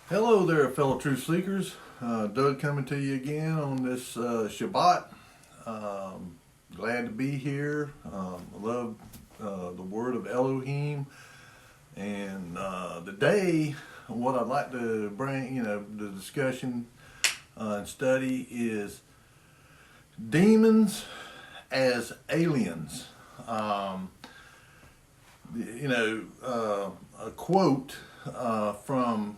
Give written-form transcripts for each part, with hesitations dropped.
Hello there, fellow truth seekers. Doug coming to you again on this Shabbat. Glad to be here. I love the word of Elohim. And today, what I'd like to bring, the discussion and study is demons as aliens. A quote from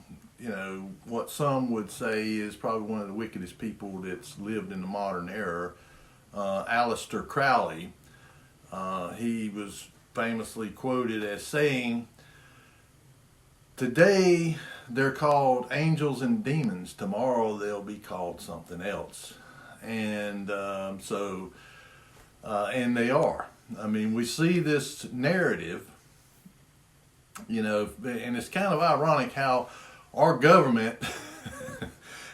what some would say is probably one of the wickedest people that's lived in the modern era, Aleister Crowley. He was famously quoted as saying, "Today they're called angels and demons. Tomorrow they'll be called something else." And and they are. I mean, we see this narrative, and it's kind of ironic how our government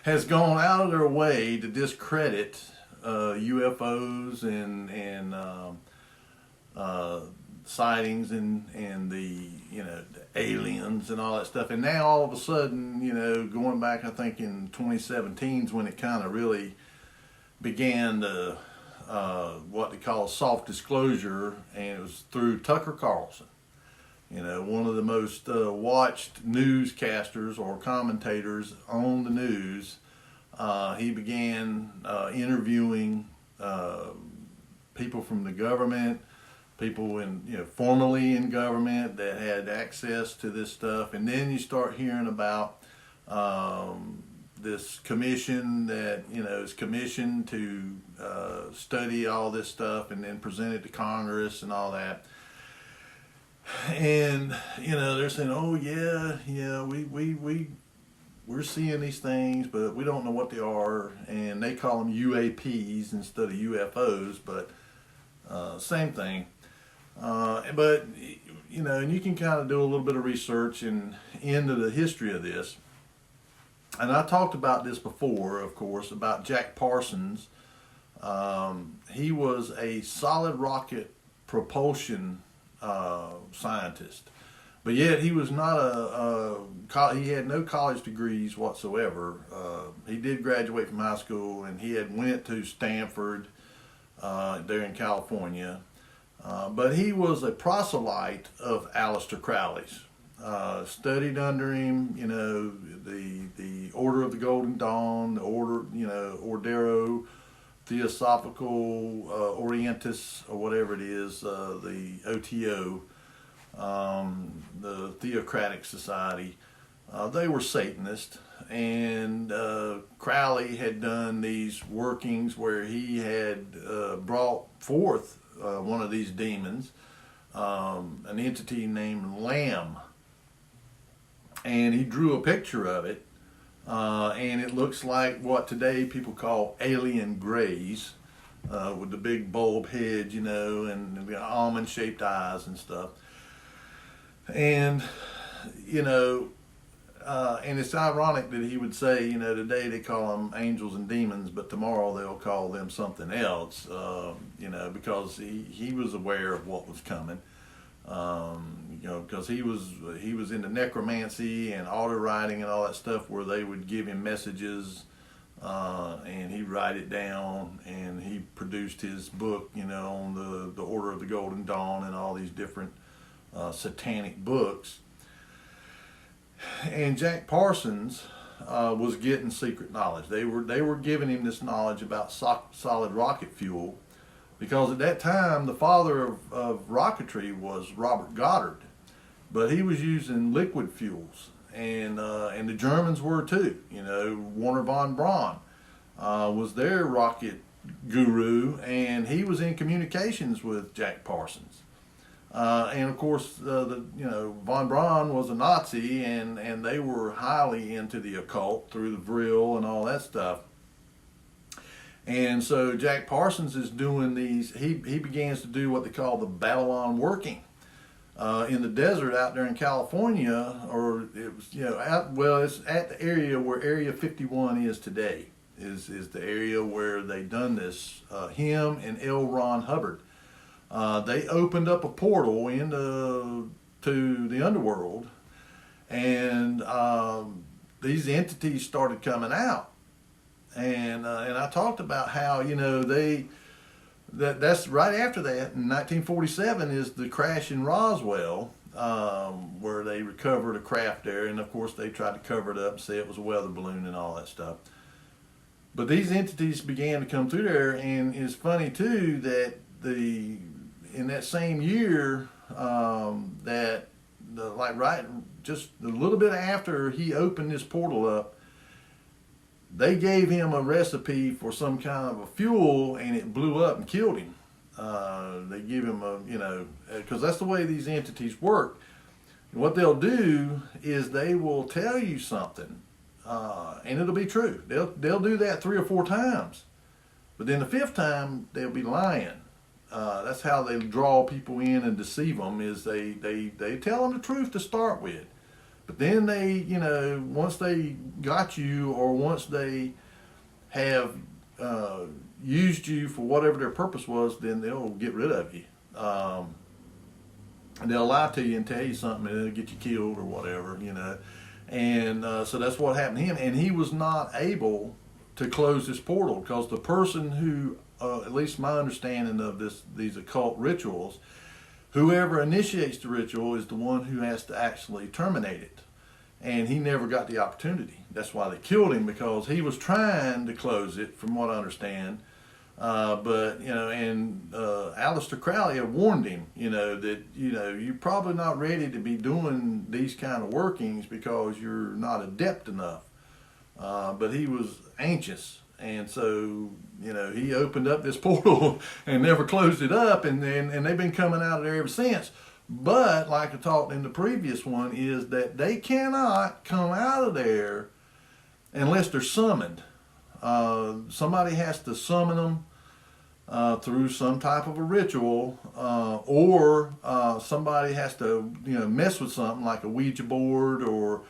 has gone out of their way to discredit UFOs and sightings and the the aliens and all that stuff. And now all of a sudden, going back, I think in 2017 is when it kind of really began to what they call soft disclosure, and it was through Tucker Carlson. One of the most watched newscasters or commentators on the news. He began interviewing people from the government, people formerly in government that had access to this stuff, and then you start hearing about this commission that is commissioned to study all this stuff and then present it to Congress and all that. And they're saying, "Oh yeah, we're seeing these things, but we don't know what they are." And they call them UAPs instead of UFOs, but same thing. But and you can kind of do a little bit of research into the history of this. And I talked about this before, of course, about Jack Parsons. He was a solid rocket propulsion scientist, but yet he was not he had no college degrees whatsoever. He did graduate from high school, and he had went to Stanford there in California, but he was a proselyte of Aleister Crowley's. Studied under him, the Order of the Golden Dawn, the Order, Ordero Theosophical Orientis, or whatever it is, the OTO, the Theocratic Society. They were Satanists, and Crowley had done these workings where he had brought forth one of these demons, an entity named Lamb, and he drew a picture of it. And it looks like what today people call alien grays, with the big bulb head, and the almond-shaped eyes and stuff. And, and it's ironic that he would say, today they call them angels and demons, but tomorrow they'll call them something else, because he was aware of what was coming. Because he was into necromancy and auto writing and all that stuff, where they would give him messages, and he'd write it down, and he produced his book, on the Order of the Golden Dawn and all these different satanic books. And Jack Parsons was getting secret knowledge. They were giving him this knowledge about solid rocket fuel. Because at that time, the father of rocketry was Robert Goddard, but he was using liquid fuels, and the Germans were too. Werner von Braun was their rocket guru, and he was in communications with Jack Parsons. And of course, von Braun was a Nazi, and they were highly into the occult through the Vril and all that stuff. And so Jack Parsons is doing these, he begins to do what they call the Babylon working in the desert out there in California, or it was, it's at the area where Area 51 is today, is the area where they done this, him and L. Ron Hubbard. They opened up a portal into the underworld, and these entities started coming out, and I talked about how that's right after that in 1947 is the crash in Roswell, where they recovered a craft there, and of course they tried to cover it up and say it was a weather balloon and all that stuff. But these entities began to come through there, and it's funny too that in that same year just a little bit after he opened this portal up, they gave him a recipe for some kind of a fuel, and it blew up and killed him. They give him because that's the way these entities work. What they'll do is they will tell you something, and it'll be true. They'll do that 3 or 4 times, but then the 5th time they'll be lying. That's how they draw people in and deceive them. Is they tell them the truth to start with, but then they once they got you, or once they have used you for whatever their purpose was, then they'll get rid of you. And they'll lie to you and tell you something, and it'll get you killed or whatever, And so that's what happened to him. And he was not able to close this portal because the person who, at least my understanding of these occult rituals, whoever initiates the ritual is the one who has to actually terminate it. And he never got the opportunity. That's why they killed him, because he was trying to close it, from what I understand. But Aleister Crowley had warned him, that you're probably not ready to be doing these kind of workings because you're not adept enough. But he was anxious, and so he opened up this portal and never closed it up, and they've been coming out of there ever since. But like I talked in the previous one, is that they cannot come out of there unless they're summoned. Somebody has to summon them through some type of a ritual, or somebody has to mess with something like a Ouija board, or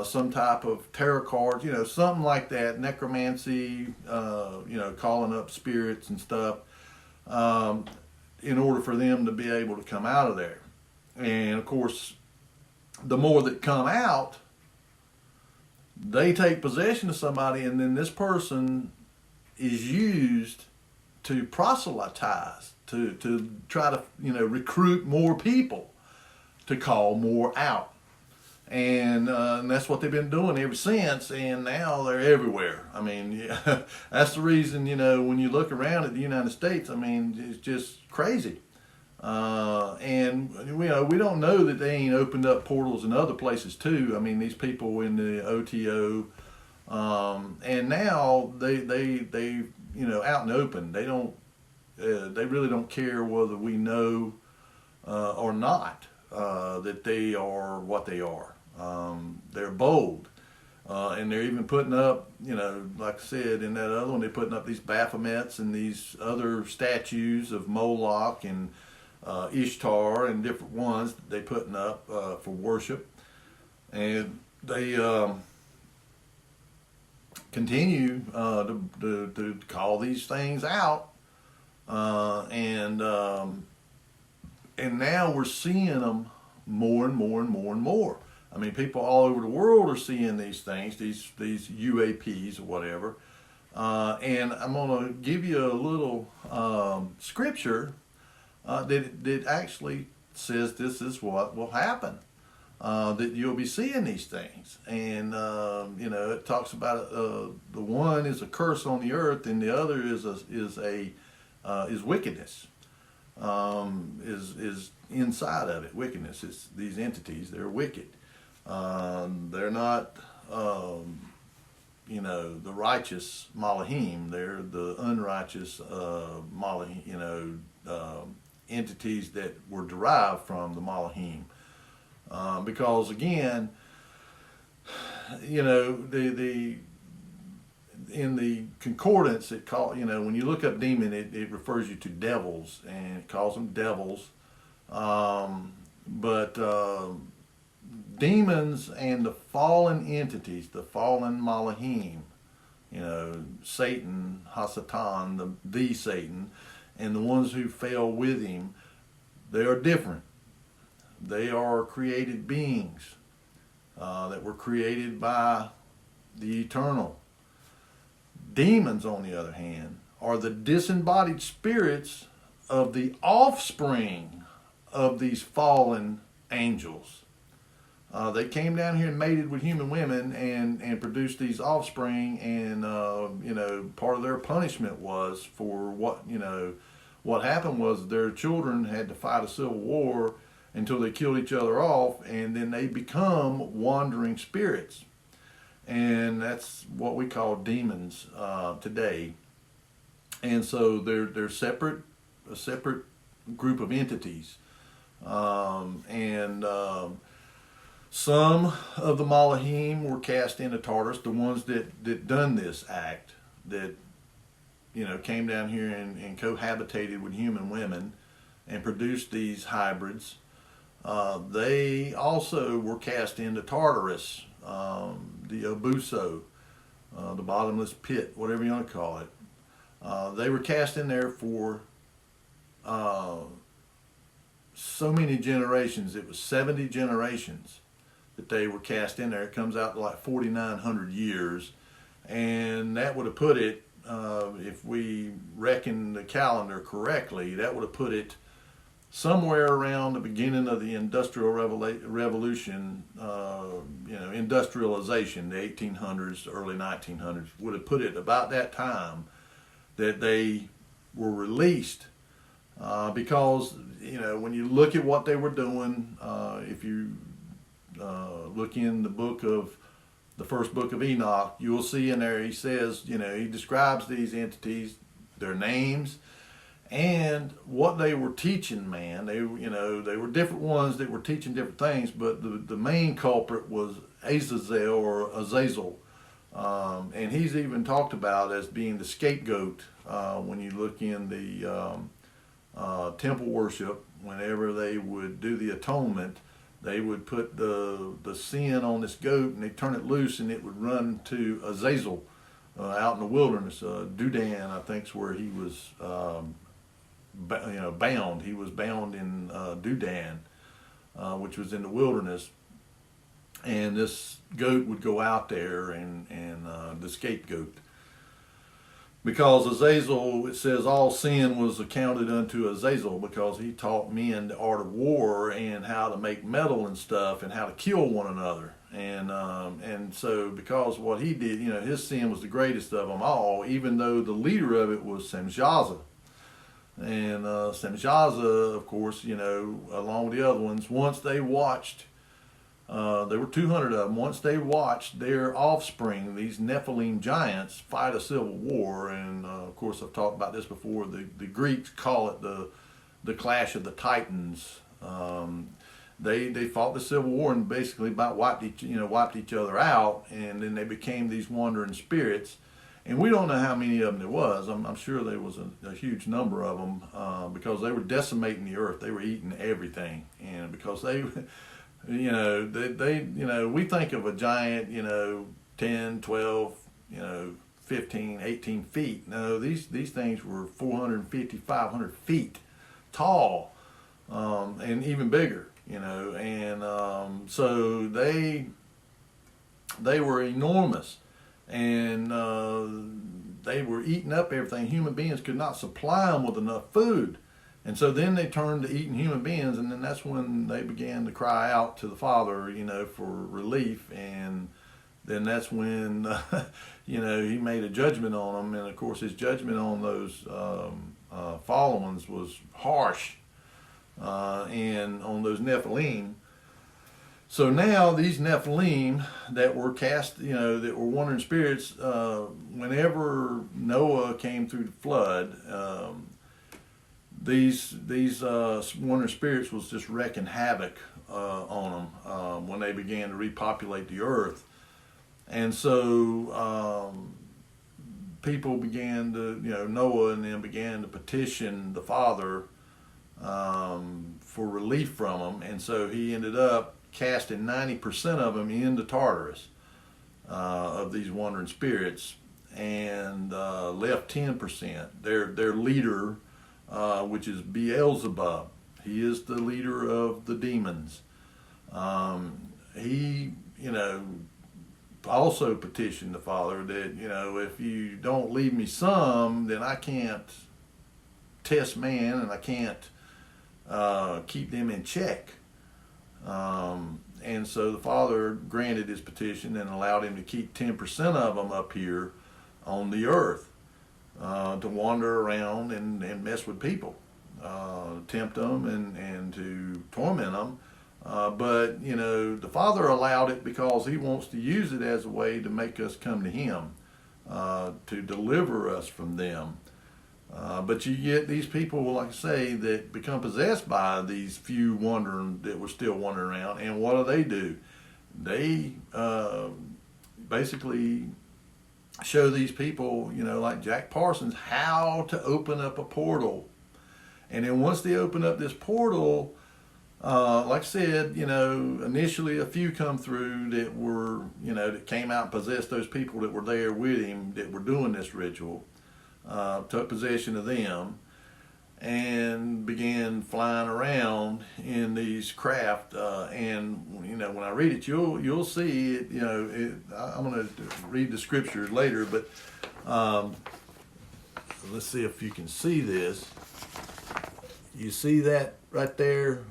some type of tarot cards, something like that, necromancy, calling up spirits and stuff, in order for them to be able to come out of there. And of course, the more that come out, they take possession of somebody, and then this person is used to proselytize, to try to recruit more people, to call more out. And that's what they've been doing ever since, and now they're everywhere. I mean, that's the reason, when you look around at the United States, I mean, it's just crazy. And we don't know that they ain't opened up portals in other places too. I mean, these people in the OTO, and now they out and open. They don't, they really don't care whether we know or not that they are what they are. They're bold, and they're even putting up, like I said in that other one, they're putting up these Baphomets and these other statues of Moloch and Ishtar and different ones that they're putting up for worship, and they continue to call these things out, and now we're seeing them more and more and more and more. I mean, people all over the world are seeing these things, these UAPs or whatever. And I'm going to give you a little scripture that actually says this is what will happen, that you'll be seeing these things. And, it talks about the one is a curse on the earth, and the other is wickedness, is inside of it. Wickedness is these entities. They're wicked. They're not, the righteous Malahim. They're the unrighteous Malahim, entities that were derived from the Malahim. Because again, the in the concordance it call when you look up demon, it refers you to devils, and it calls them devils. But demons and the fallen entities, the fallen Malahim, Satan, Hasatan, the Satan, and the ones who fell with him, they are different. They are created beings. that were created by the eternal. Demons, on the other hand, are the disembodied spirits of the offspring of these fallen angels. They came down here and mated with human women and produced these offspring, and part of their punishment was for what happened was their children had to fight a civil war until they killed each other off, and then they become wandering spirits. And that's what we call demons today. And so they're a separate group of entities. Some of the Malahim were cast into Tartarus, the ones that done this act, that came down here and cohabitated with human women and produced these hybrids. They also were cast into Tartarus, the Abuso, the bottomless pit, whatever you want to call it. They were cast in there for so many generations. It was 70 generations that they were cast in there. It comes out to like 4,900 years. And that would have put it, if we reckon the calendar correctly, that would have put it somewhere around the beginning of the Industrial Revolution, industrialization, the 1800s, early 1900s, would have put it about that time that they were released. Because, when you look at what they were doing, if you look in the first book of Enoch, you will see in there, he says, he describes these entities, their names, and what they were teaching, man. They were different ones that were teaching different things, but the main culprit was Azazel or Azazel. And he's even talked about as being the scapegoat when you look in the temple worship. Whenever they would do the atonement, they would put the sin on this goat and they turn it loose and it would run to Azazel out in the wilderness. Dudan, I think, is where he was bound. He was bound in Dudan, which was in the wilderness. And this goat would go out there and the scapegoat. Because Azazel, it says all sin was accounted unto Azazel because he taught men the art of war and how to make metal and stuff and how to kill one another. And so because what he did, his sin was the greatest of them all, even though the leader of it was Semjaza. And Semjaza, of course, along with the other ones, once they watched, there were 200 of them, once they watched their offspring, these Nephilim giants, fight a civil war, and of course I've talked about this before, the Greeks call it the clash of the Titans. They fought the civil war and basically about wiped each other out, and then they became these wandering spirits. And we don't know how many of them there was. I'm sure there was a huge number of them because they were decimating the earth. They were eating everything, and because they we think of a giant, 10, 12, 15, 18 feet. No, these things were 450, 500 feet tall, and even bigger, so they were enormous, and they were eating up everything. Human beings could not supply them with enough food. And so then they turned to eating human beings, and then that's when they began to cry out to the Father, for relief. And then that's when, he made a judgment on them. And of course, his judgment on those fallen ones was harsh, and on those Nephilim. So now these Nephilim that were cast, that were wandering spirits, whenever Noah came through the flood, these wandering spirits was just wreaking havoc on them when they began to repopulate the earth. And so people began to, Noah and them began to petition the Father for relief from them. And so he ended up casting 90% of them into Tartarus, of these wandering spirits, and left 10%. Their leader, which is Beelzebub. He is the leader of the demons. He also petitioned the Father that, if you don't leave me some, then I can't test man and I can't keep them in check. And so the Father granted his petition and allowed him to keep 10% of them up here on the earth to wander around and mess with people, tempt them and to torment them. But the Father allowed it because he wants to use it as a way to make us come to him, to deliver us from them. But you get these people, like I say, that become possessed by these few that were still wandering around. And what do? They basically show these people, like Jack Parsons, how to open up a portal. And then once they open up this portal, like I said, initially a few come through that were, that came out and possessed those people that were there with him that were doing this ritual, took possession of them, and began flying around in these craft. And when I read it, you'll see it. I'm going to read the scriptures later, but let's see if you can see this. You see that right there?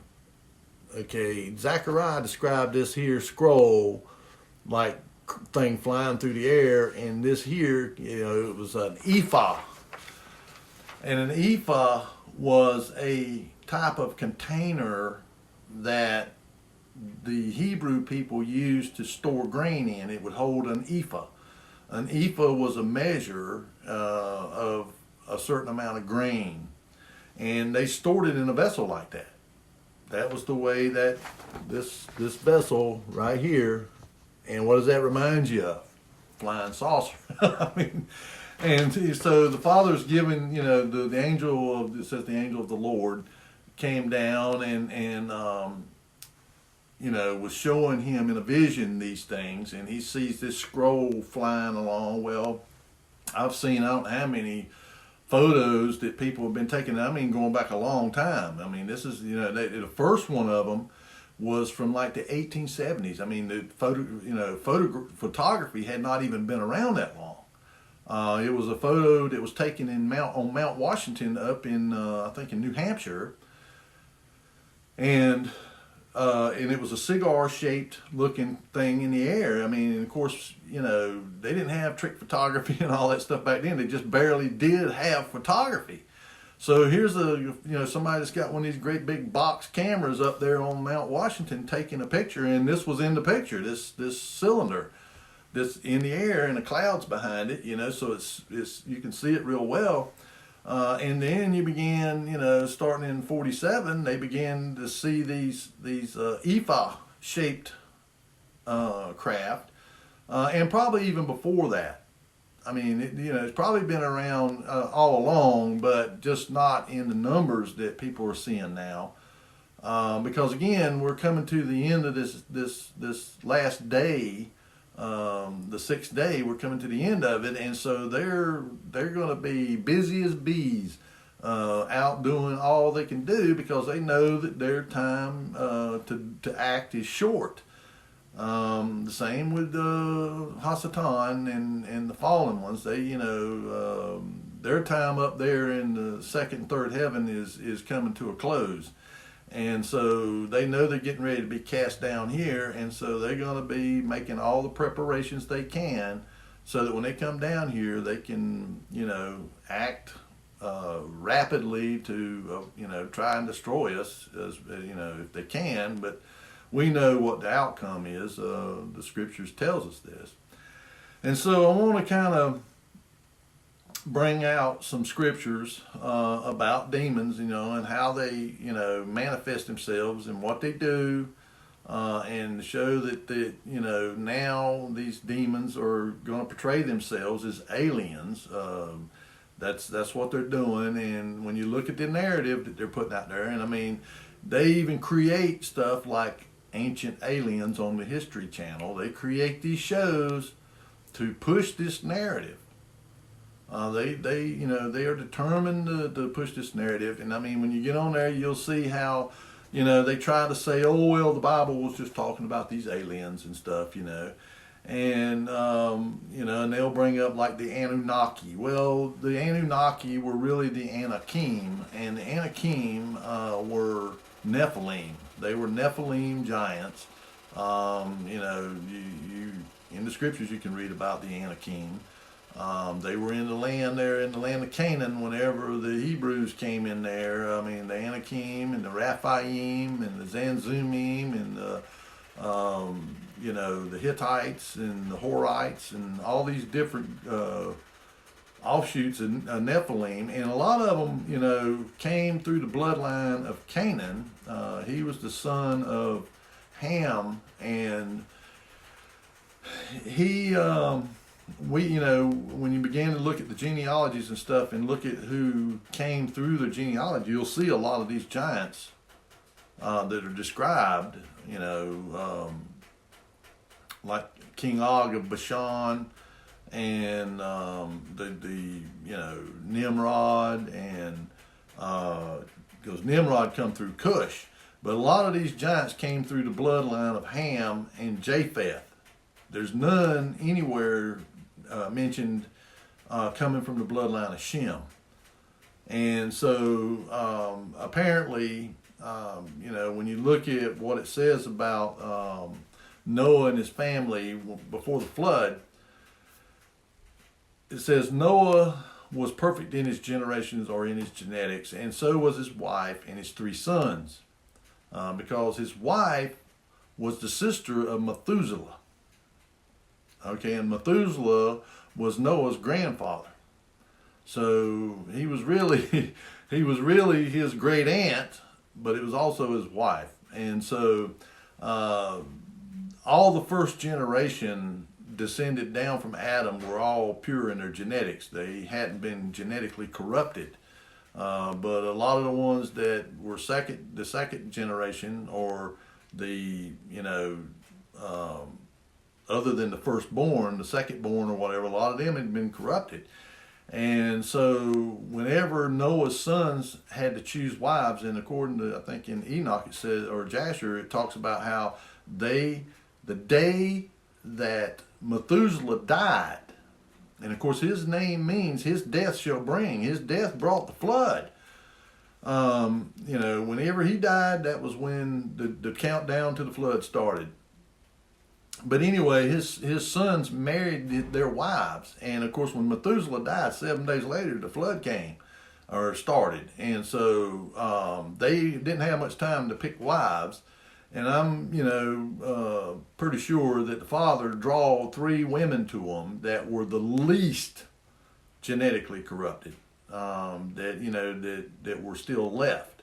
Okay, Zachariah described this here scroll like thing flying through the air, and this here, it was an ephah. And an ephah was a type of container that the Hebrew people used to store grain in. It would hold an ephah. An ephah was a measure of a certain amount of grain, and they stored it in a vessel like that. That was the way that this vessel right here, and what does that remind you of? Flying saucer. And so the Father's given, the angel of, it says the angel of the Lord came down and was showing him in a vision these things, and he sees this scroll flying along. Well, I've seen, I don't know how many photos that people have been taking, going back a long time. This is, the first one of them was from like the 1870s. The photography had not even been around that long. It was a photo that was taken on Mount Washington up in, I think in New Hampshire. And it was a cigar-shaped looking thing in the air. Of course, they didn't have trick photography and all that stuff back then. They just barely did have photography. So here's somebody that's got one of these great big box cameras up there on Mount Washington taking a picture, and this was in the picture, this cylinder that's in the air and the clouds behind it, so it's you can see it real well. And then you began, starting in 1947, they began to see these ephah-shaped craft, and probably even before that. It's probably been around all along, but just not in the numbers that people are seeing now. Because again, we're coming to the end of this last day. The sixth day, we're coming to the end of it, and so they're going to be busy as bees, out doing all they can do because they know that their time to act is short. The same with Hasatan and the fallen ones. They, their time up there in the second and third heaven is coming to a close. And so they know they're getting ready to be cast down here, and so they're going to be making all the preparations they can so that when they come down here, they can, act rapidly to, try and destroy us, if they can. But we know what the outcome is. The scriptures tells us this. And so I want to kind of bring out some scriptures about demons, and how they, manifest themselves and what they do, and show that now these demons are going to portray themselves as aliens. That's what they're doing. And when you look at the narrative that they're putting out there, and they even create stuff like Ancient Aliens on the History Channel. They create these shows to push this narrative. They are determined to push this narrative. And when you get on there, you'll see how they try to say, oh, well, the Bible was just talking about these aliens and stuff, and and they'll bring up like the Anunnaki. Well, the Anunnaki were really the Anakim, and the Anakim were Nephilim. They were Nephilim giants. You in the scriptures you can read about the Anakim. They were in the land there, in the land of Canaan, whenever the Hebrews came in there. I mean, the Anakim and the Raphaim and the Zanzumim and the Hittites and the Horites and all these different offshoots of Nephilim. And a lot of them, came through the bloodline of Canaan. He was the son of Ham, and he... when you begin to look at the genealogies and stuff and look at who came through the genealogy, you'll see a lot of these giants that are described, like King Og of Bashan and Nimrod, and because Nimrod come through Cush. But a lot of these giants came through the bloodline of Ham and Japheth. There's none anywhere mentioned coming from the bloodline of Shem. And so apparently, when you look at what it says about Noah and his family before the flood, it says Noah was perfect in his generations or in his genetics, and so was his wife and his 3 sons, because his wife was the sister of Methuselah. Okay, and Methuselah was Noah's grandfather. So he was really his great aunt, but it was also his wife. And so all the first generation descended down from Adam were all pure in their genetics. They hadn't been genetically corrupted. But a lot of the ones that were the second generation, or the other than the firstborn, the secondborn or whatever, a lot of them had been corrupted. And so whenever Noah's sons had to choose wives, and according to, I think in Enoch it says, or Jasher, it talks about how the day that Methuselah died, and of course his name means his death shall bring, his death brought the flood. Whenever he died, that was when the countdown to the flood started. But anyway, his sons married their wives, and of course when Methuselah died, 7 days later the flood came, or started, and so they didn't have much time to pick wives. And I'm pretty sure that the father drew 3 women to him that were the least genetically corrupted, that were still left,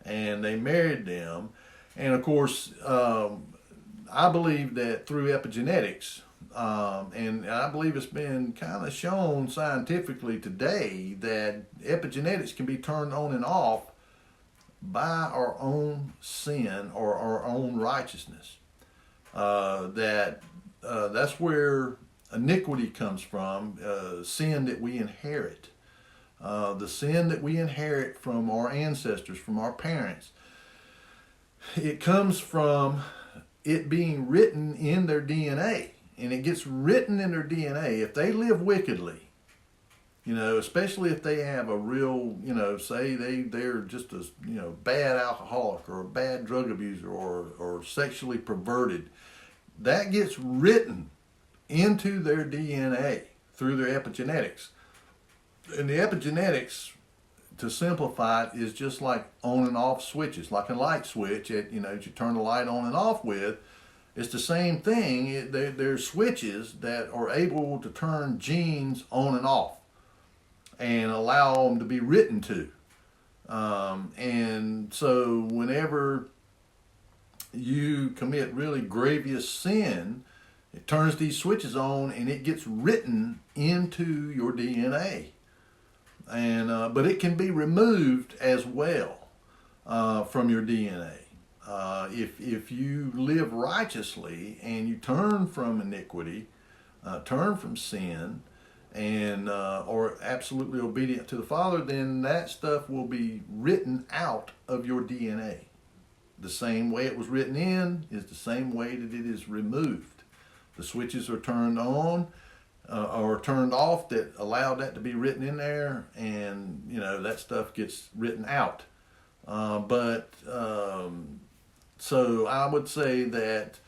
and they married them. And of course, I believe that through epigenetics, and I believe it's been kind of shown scientifically today, that epigenetics can be turned on and off by our own sin or our own righteousness. That's where iniquity comes from, sin that we inherit. The sin that we inherit from our ancestors, from our parents, it comes from it being written in their DNA. And it gets written in their DNA. If they live wickedly, especially if they have a real, say they're just a, bad alcoholic or a bad drug abuser or sexually perverted, that gets written into their DNA through their epigenetics. And the epigenetics, to simplify it, is just like on and off switches, like a light switch that you turn the light on and off with. It's the same thing. There's switches that are able to turn genes on and off and allow them to be written to. And so whenever you commit really grievous sin, it turns these switches on and it gets written into your DNA. And but it can be removed as well from your DNA. If you live righteously and you turn from iniquity, turn from sin, and are absolutely obedient to the Father, then that stuff will be written out of your DNA. the same way it was written in is the same way that it is removed. The switches are turned on or turned off that allow that to be written in there, and that stuff gets written out. So I would say that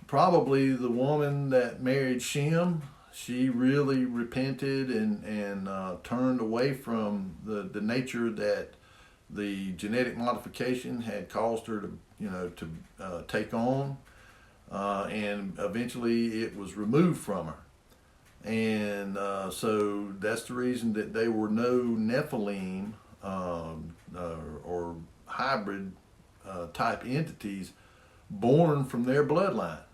probably the woman that married Shem, she really repented and turned away from the nature that the genetic modification had caused her to take on, and eventually it was removed from her. And so that's the reason that there were no Nephilim or hybrid type entities born from their bloodline.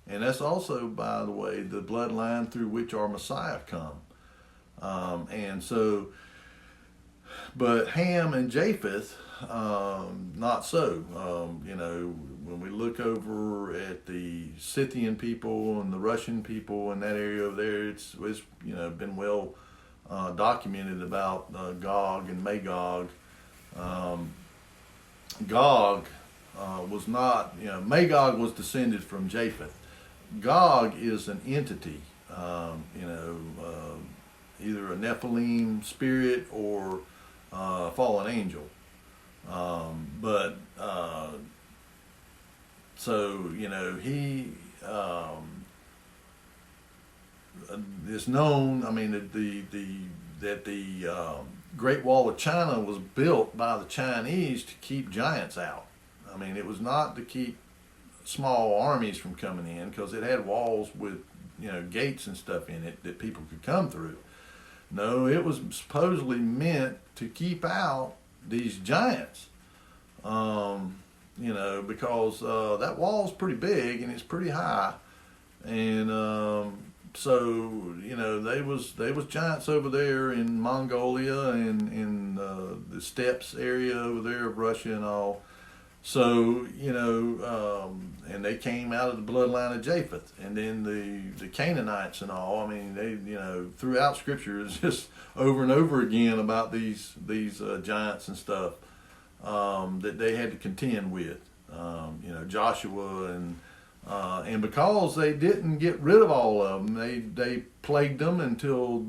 And that's also, by the way, the bloodline through which our Messiah come. But Ham and Japheth, not so. When we look over at the Scythian people and the Russian people in that area over there, it's been well documented about Gog and Magog. Gog was not, Magog was descended from Japheth. Gog is an entity, either a Nephilim spirit or a fallen angel. He is known. That the Great Wall of China was built by the Chinese to keep giants out. It was not to keep small armies from coming in, because it had walls with gates and stuff in it that people could come through. No, it was supposedly meant to keep out these giants. Because that wall's pretty big and it's pretty high, and they was giants over there in Mongolia and in the steppes area over there of Russia and all. So and they came out of the bloodline of Japheth, and then the Canaanites and all. They throughout Scripture is just over and over again about these giants and stuff that they had to contend with. Joshua and because they didn't get rid of all of them, they plagued them until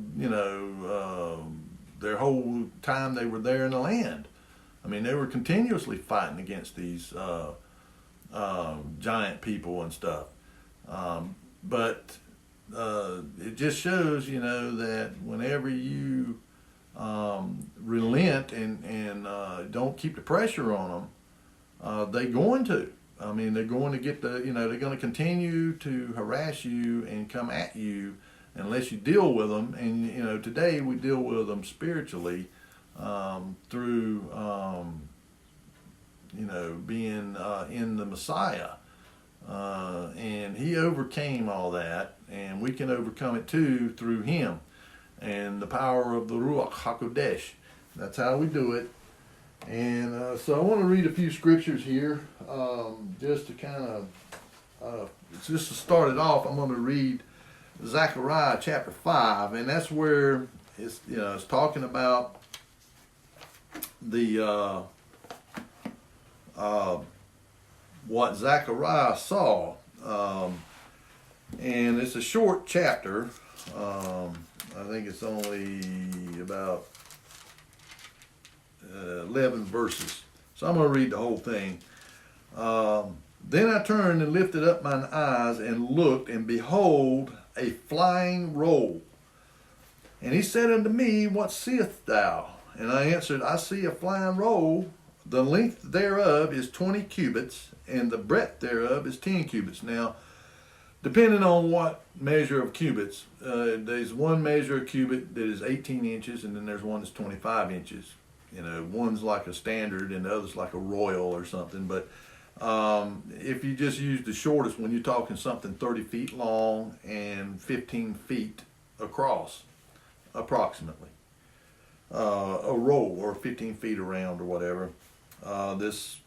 their whole time they were there in the land. They were continuously fighting against these giant people and stuff. But it just shows, that whenever you relent and don't keep the pressure on them, they're going to. They're going to get they're going to continue to harass you and come at you unless you deal with them. And, today we deal with them spiritually. Through being in the Messiah, and he overcame all that, and we can overcome it too through him and the power of the Ruach HaKodesh. That's how we do it. And so I want to read a few scriptures here, just to kind of just to start it off. I'm going to read Zachariah chapter 5, and that's where it's talking about the what Zachariah saw, and it's a short chapter. I think it's only about 11 verses, so I'm going to read the whole thing. Then I turned and lifted up mine eyes and looked, and behold, a flying roll. And he said unto me, What seest thou? And I answered, I see a flying roll. The length thereof is 20 cubits, and the breadth thereof is 10 cubits. Now, depending on what measure of cubits, there's one measure of cubit that is 18 inches, and then there's one that's 25 inches. One's like a standard, and the other's like a royal or something. But if you just use the shortest one, you're talking something 30 feet long and 15 feet across, approximately. A roll, or 15 feet around, or whatever. This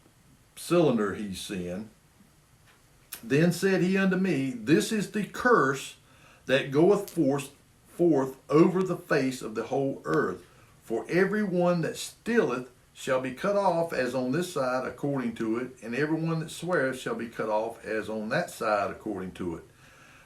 cylinder he's seeing. Then said he unto me, This is the curse that goeth forth over the face of the whole earth. For every one that stealeth shall be cut off as on this side according to it, and everyone that sweareth shall be cut off as on that side according to it.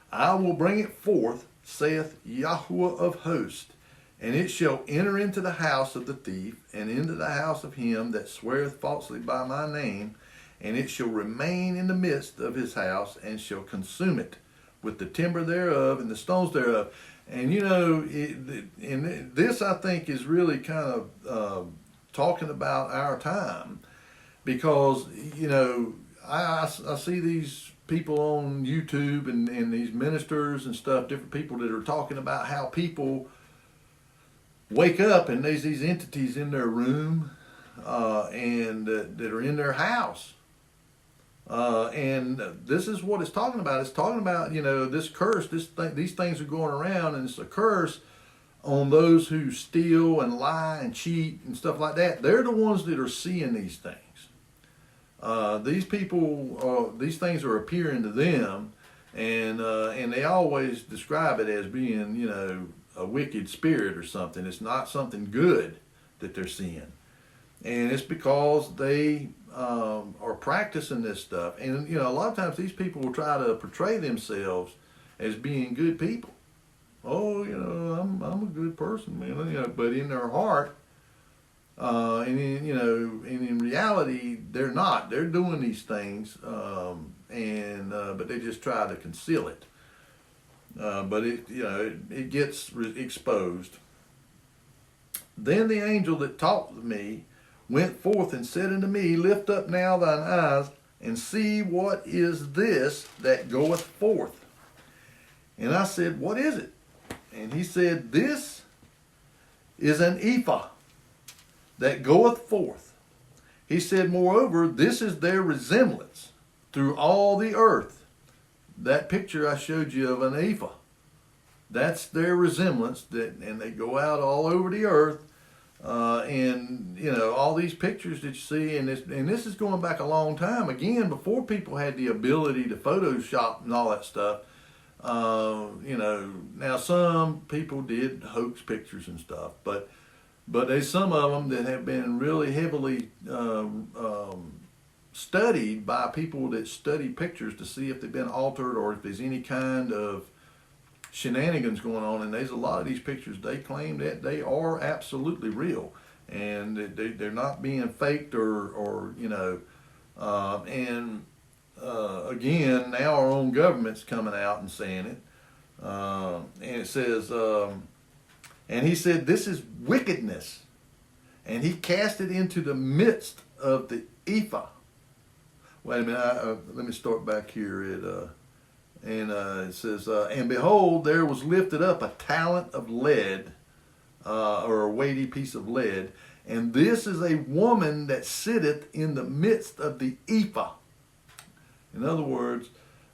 I will bring it forth, saith Yahweh of hosts, and it shall enter into the house of the thief, and into the house of him that sweareth falsely by my name, and it shall remain in the midst of his house, and shall consume it with the timber thereof and the stones thereof. And and this I think is really kind of talking about our time, because I see these people on YouTube and these ministers and stuff, different people that are talking about how people wake up and there's these entities in their room and that are in their house. And this is what it's talking about. It's talking about, this curse, these things are going around, and it's a curse on those who steal and lie and cheat and stuff like that. They're the ones that are seeing these things. These people, these things are appearing to them, and they always describe it as being, a wicked spirit or something. It's not something good that they're seeing. And it's because they are practicing this stuff. And, a lot of times these people will try to portray themselves as being good people. Oh, I'm a good person, man. But in their heart, and in reality, they're not. They're doing these things, but they just try to conceal it. But it gets exposed. Then the angel that talked with me went forth and said unto me, Lift up now thine eyes, and see what is this that goeth forth. And I said, What is it? And he said, This is an ephah that goeth forth. He said, Moreover, this is their resemblance through all the earth. That picture I showed you of an ephah, that's their resemblance, and they go out all over the earth. All these pictures that you see, and this is going back a long time, again, before people had the ability to Photoshop and all that stuff. Now some people did hoax pictures and stuff, but there's some of them that have been really heavily studied by people that study pictures to see if they've been altered or if there's any kind of shenanigans going on. And there's a lot of these pictures, they claim that they are absolutely real, and they're not being faked again, now our own government's coming out and saying it. And it says, and he said, This is wickedness. And he cast it into the midst of the ephah. Wait a minute, let me start back here. It says, And behold, there was lifted up a talent of lead, or a weighty piece of lead, and this is a woman that sitteth in the midst of the ephah. In other words,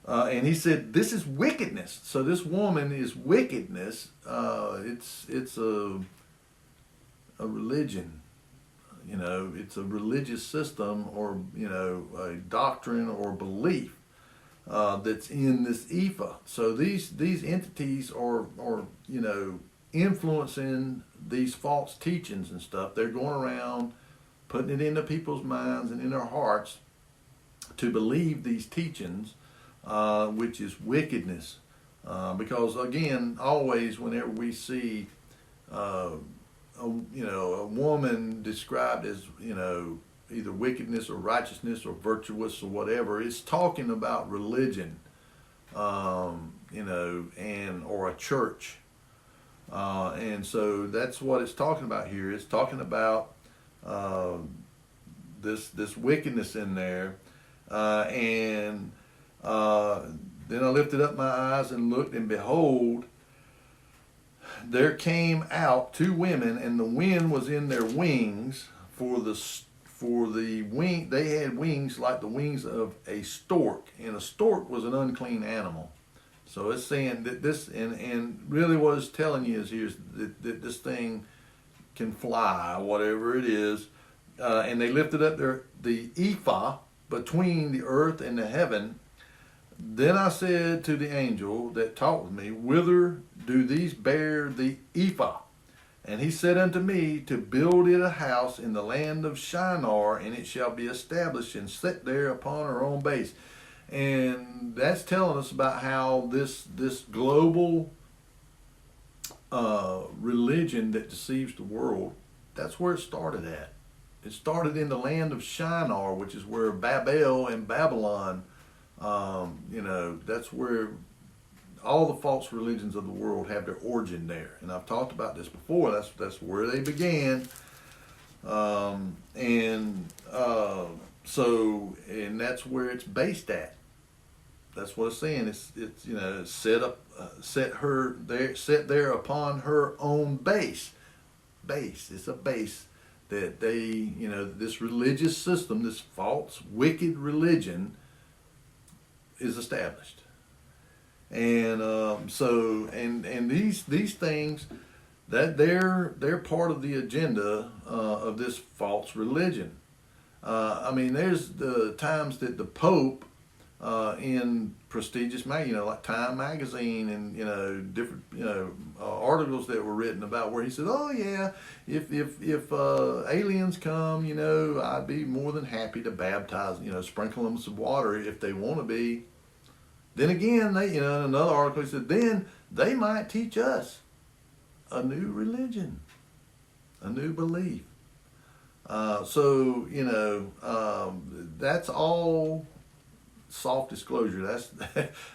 and he said, This is wickedness. So this woman is wickedness. It's a religion. It's a religious system, or a doctrine or belief that's in this ephah. So these entities are influencing these false teachings and stuff. They're going around putting it into people's minds and in their hearts to believe these teachings, which is wickedness. Because again, always whenever we see a woman described as either wickedness or righteousness or virtuous or whatever, it's talking about religion, and or a church, and so that's what it's talking about here. It's talking about this wickedness in there, and then I lifted up my eyes and looked, and behold, there came out two women, and the wind was in their wings. For the wing, they had wings like the wings of a stork, and a stork was an unclean animal. So it's saying that this, and really what it's telling you is here that this thing can fly, whatever it is, and they lifted up the ephah between the earth and the heaven. Then I said to the angel that talked with me, Whither do these bear the ephah? And he said unto me to build it a house in the land of Shinar, and it shall be established and set there upon her own base. And that's telling us about how this global religion that deceives the world, that's where it started at. It started in the land of Shinar, which is where Babel and Babylon, that's where all the false religions of the world have their origin there. And I've talked about this before. That's where they began. And that's where it's based at. That's what it's saying. It's set there upon her own base. It's a base that they, this religious system, this false, wicked religion, is established. And these things, that they're part of the agenda of this false religion. There's the times that the Pope in prestigious magazine, like Time magazine, and different articles that were written about where he said, oh yeah, if aliens come, I'd be more than happy to baptize, sprinkle them with some water if they want to be. Then again, they, in another article, he said, then they might teach us a new religion, a new belief. That's all soft disclosure.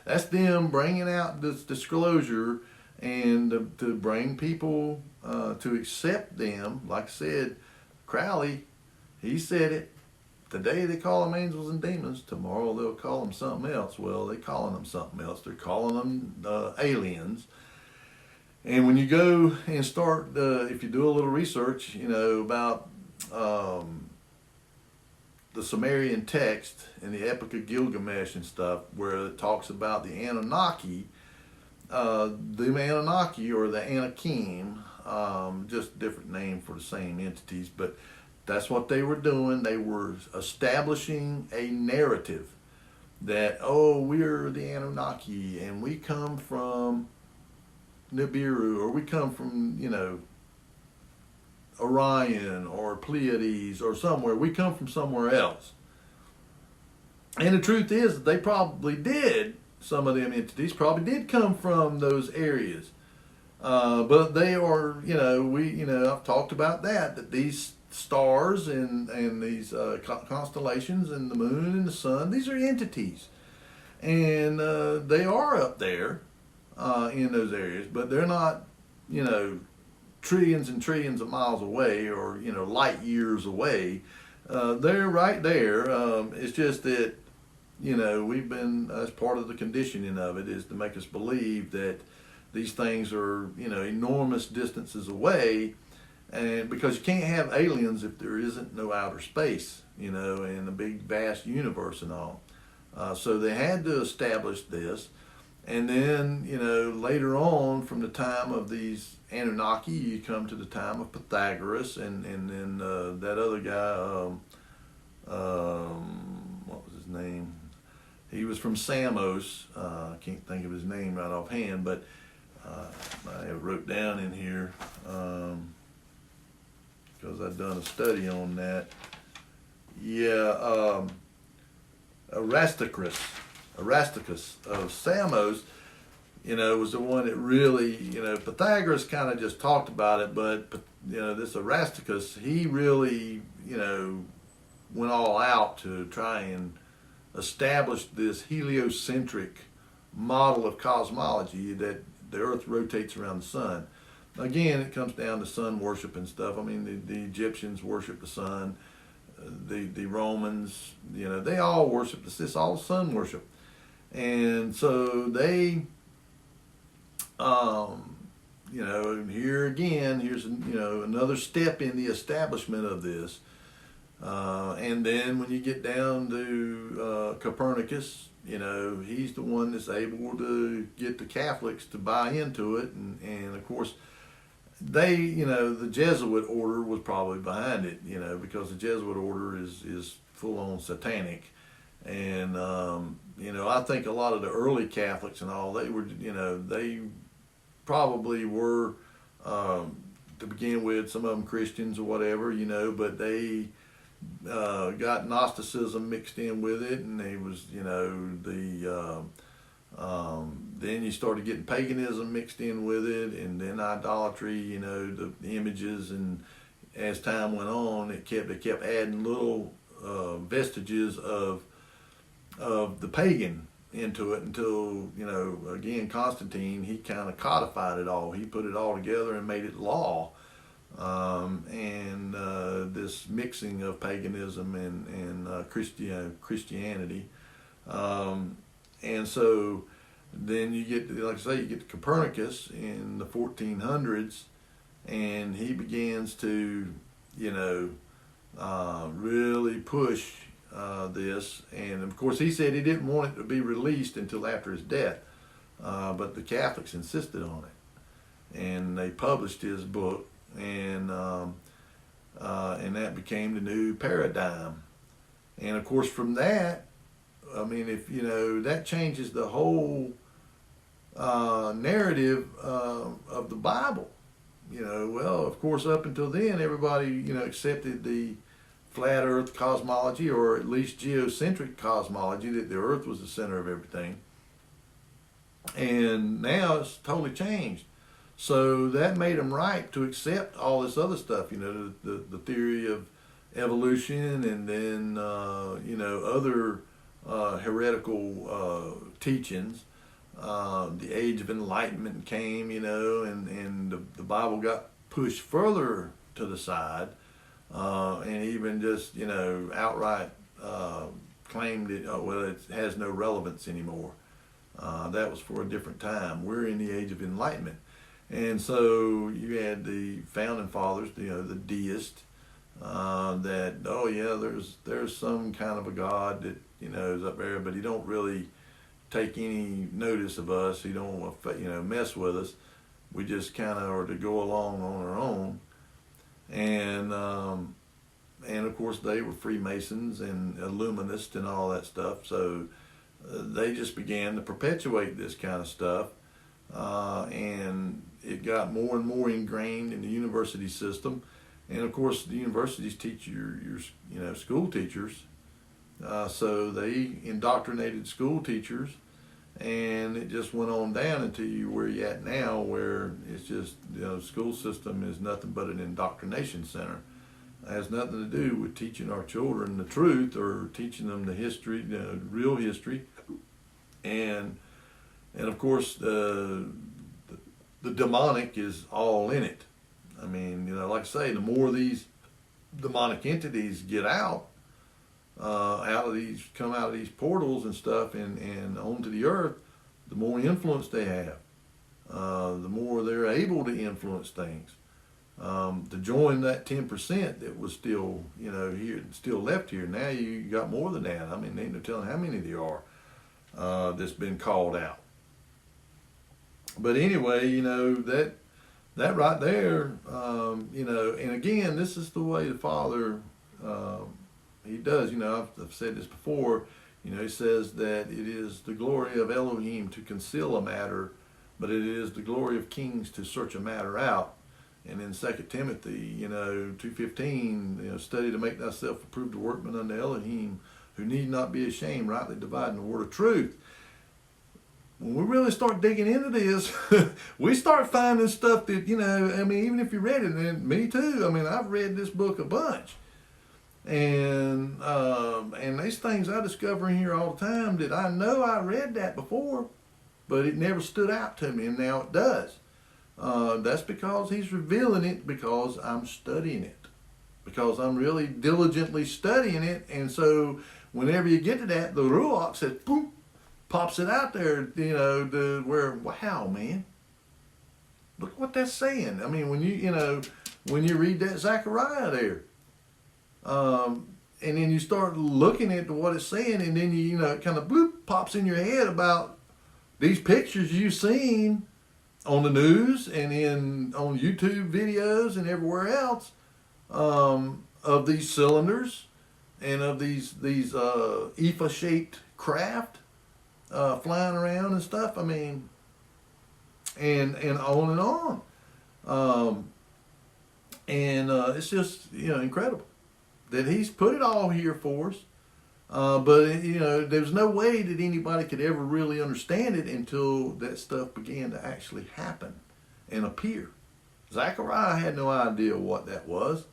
That's them bringing out this disclosure, and to bring people to accept them. Like I said, Crowley, he said it. Today they call them angels and demons. Tomorrow they'll call them something else. Well, they're calling them something else. They're calling them aliens. And when you go and start, if you do a little research, about the Sumerian text and the Epic of Gilgamesh and stuff, where it talks about the Anunnaki, or the Anakim, just different name for the same entities, but that's what they were doing. They were establishing a narrative that, we're the Anunnaki and we come from Nibiru, or we come from, Orion or Pleiades or somewhere. We come from somewhere else. And the truth is that they probably did, some of them entities probably did come from those areas. But they are, I've talked about that these stars and these constellations and the moon and the sun, these are entities. And they are up there in those areas, but they're not, trillions and trillions of miles away, or light years away. They're right there. It's just that we've been, as part of the conditioning of it, is to make us believe that these things are enormous distances away, and because you can't have aliens if there isn't no outer space, and a big vast universe and all. So they had to establish this. And then, later on, from the time of these Anunnaki, you come to the time of Pythagoras, and then that other guy, what was his name? He was from Samos. I can't think of his name right offhand, but I wrote down in here, because I've done a study on that. Yeah, Erasticus of Samos, was the one that really, Pythagoras kind of just talked about it, but this Erasticus, he really, went all out to try and establish this heliocentric model of cosmology that the Earth rotates around the sun. Again, it comes down to sun worship and stuff. The Egyptians worship the sun. The Romans, they all worship this. It's all sun worship. And so they, here again, here's, another step in the establishment of this. And then when you get down to Copernicus, he's the one that's able to get the Catholics to buy into it. And of course, they, the Jesuit order was probably behind it, because the Jesuit order is full on satanic. And, I think a lot of the early Catholics and all, they were, they probably were, to begin with, some of them Christians or whatever, but they got Gnosticism mixed in with it, and they was, then you started getting paganism mixed in with it, and then idolatry, the images, and as time went on, they kept adding little vestiges of the pagan into it until, again, Constantine, he kind of codified it all. He put it all together and made it law. And this mixing of paganism and Christianity. And so then you get, like I say, you get to Copernicus in the 1400s, and he begins to, really push this. And of course, he said he didn't want it to be released until after his death, but the Catholics insisted on it, and they published his book, and that became the new paradigm. And of course, from that, I mean, if that changes the whole narrative of the Bible. Well, of course, up until then, everybody accepted the flat Earth cosmology, or at least geocentric cosmology, that the Earth was the center of everything. And now it's totally changed. So that made them ripe to accept all this other stuff, the theory of evolution, and then other heretical teachings. The Age of Enlightenment came, and the Bible got pushed further to the side, and even just outright claimed it. It has no relevance anymore. That was for a different time. We're in the Age of Enlightenment. And so you had the founding fathers, the deists, that there's some kind of a God that is up there, but he don't really take any notice of us. He don't mess with us. We just kind of are to go along on our own. And of course they were Freemasons and Illuminists and all that stuff. So they just began to perpetuate this kind of stuff, and it got more and more ingrained in the university system. And of course, the universities teach your school teachers. So they indoctrinated school teachers, and it just went on down until where you're at now, where it's just, the school system is nothing but an indoctrination center. It has nothing to do with teaching our children the truth or teaching them the history, the real history. And of course, the demonic is all in it. I mean, like I say, the more these demonic entities get out of these portals and stuff, and onto the earth, the more influence they have, the more they're able to influence things. To join that 10% that was still, here, still left here. Now you got more than that. I mean, ain't no telling how many there are that's been called out. But anyway, that right there, and again, this is the way the Father, he does. I've said this before. He says that it is the glory of Elohim to conceal a matter, but it is the glory of kings to search a matter out. And in 2 Timothy, 2:15, study to make thyself approved a workman unto Elohim, who need not be ashamed, rightly dividing the word of truth. When we really start digging into this, we start finding stuff that, even if you read it, and me too, I've read this book a bunch. And these things I discover in here all the time that I know I read that before, but it never stood out to me, and now it does. That's because he's revealing it, because I'm studying it, because I'm really diligently studying it. And so whenever you get to that, the Ruach says, boom, pops it out there, wow, man, look what that's saying. When you read that Zachariah there, and then you start looking at what it's saying, and then it kind of bloop pops in your head about these pictures you've seen on the news and on YouTube videos and everywhere else, of these cylinders and of these ephah-shaped craft flying around and stuff. And on and on. And it's just, incredible that he's put it all here for us. But, there's no way that anybody could ever really understand it until that stuff began to actually happen and appear. Zachariah had no idea what that was.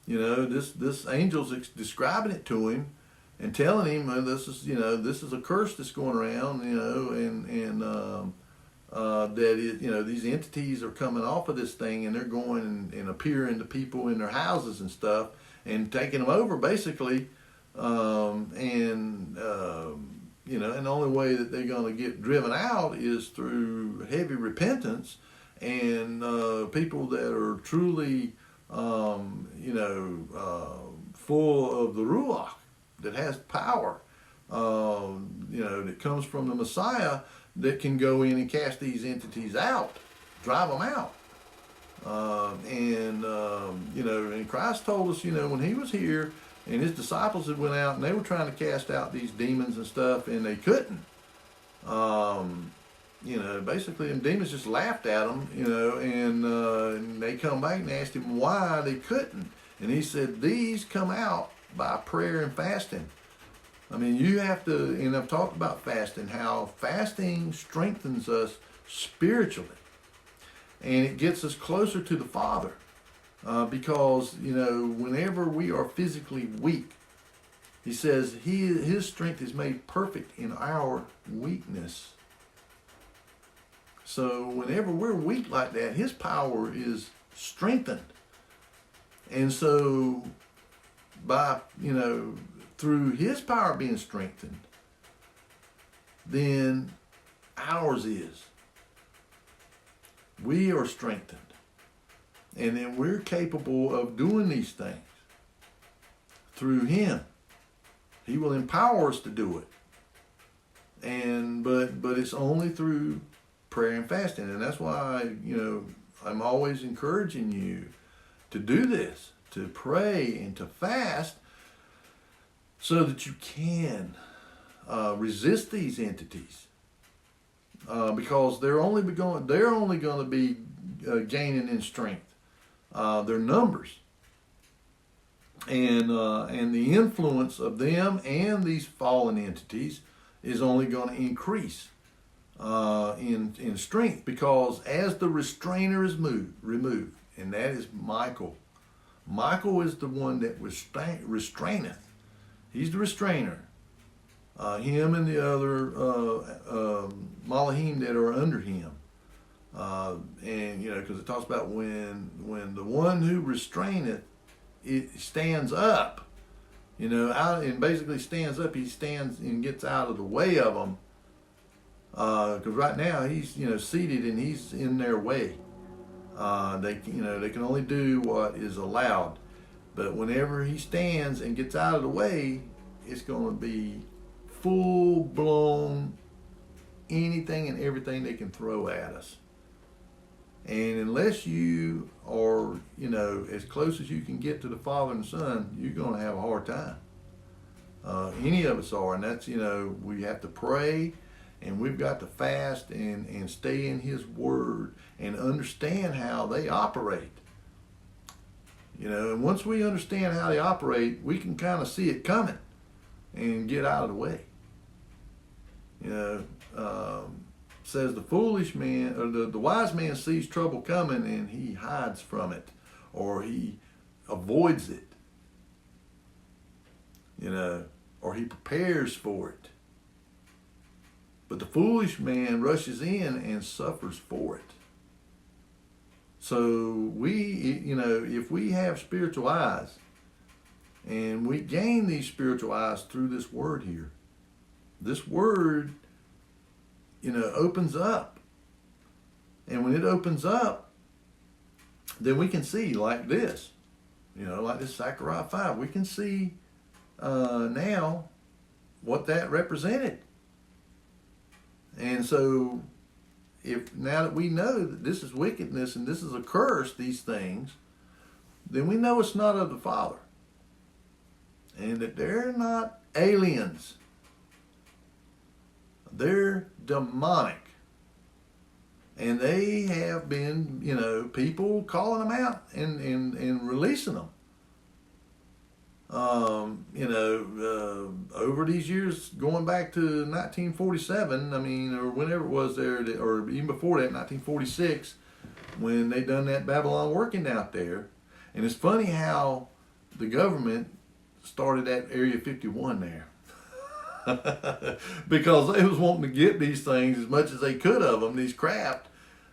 This angel's describing it to him and telling him this is a curse that's going around, that these entities are coming off of this thing, and they're going and appearing to people in their houses and stuff and taking them over basically, and the only way that they're going to get driven out is through heavy repentance and people that are truly full of the Ruach, that has power, that comes from the Messiah, that can go in and cast these entities out, drive them out. And Christ told us, when he was here and his disciples had went out and they were trying to cast out these demons and stuff and they couldn't. Basically them demons just laughed at them, and they come back and asked him why they couldn't. And he said, these come out by prayer and fasting. I mean, you have to, and I've talked about fasting, how fasting strengthens us spiritually. And it gets us closer to the Father. Because, whenever we are physically weak, he says his strength is made perfect in our weakness. So whenever we're weak like that, his power is strengthened. And so by, through his power being strengthened, then ours is. We are strengthened. And then we're capable of doing these things through him. He will empower us to do it. But it's only through prayer and fasting. And that's why, I'm always encouraging you to do this, to pray and to fast, so that you can resist these entities, because they're only going to be gaining in strength, their numbers, and the influence of them and these fallen entities is only going to increase in strength, because as the restrainer is removed, and that is Michael. Michael is the one that restraineth. He's the restrainer. Him and the other Malachim that are under him. Because it talks about when the one who restraineth, it stands up, and basically stands up, he stands and gets out of the way of them. Because right now he's, seated and he's in their way. They can only do what is allowed. But whenever he stands and gets out of the way, it's going to be full-blown anything and everything they can throw at us. And unless you are, as close as you can get to the Father and the Son, you're going to have a hard time. Any of us are, and that's, we have to pray, and we've got to fast and stay in his word and understand how they operate. And once we understand how they operate, we can kind of see it coming and get out of the way. Says the foolish man, or the wise man sees trouble coming and he hides from it, or he avoids it, or he prepares for it. But the foolish man rushes in and suffers for it. So we, if we have spiritual eyes, and we gain these spiritual eyes through this word here, this word, opens up. And when it opens up, then we can see like this, like this Zechariah 5. We can see now what that represented. And so, if now that we know that this is wickedness and this is a curse, these things, then we know it's not of the Father. And that they're not aliens. They're demonic. And they have been, people calling them out and releasing them. Over these years, going back to 1947, or whenever it was there, or even before that, 1946, when they done that Babylon working out there. And it's funny how the government started at Area 51 there. Because they was wanting to get these things as much as they could of them, these craft,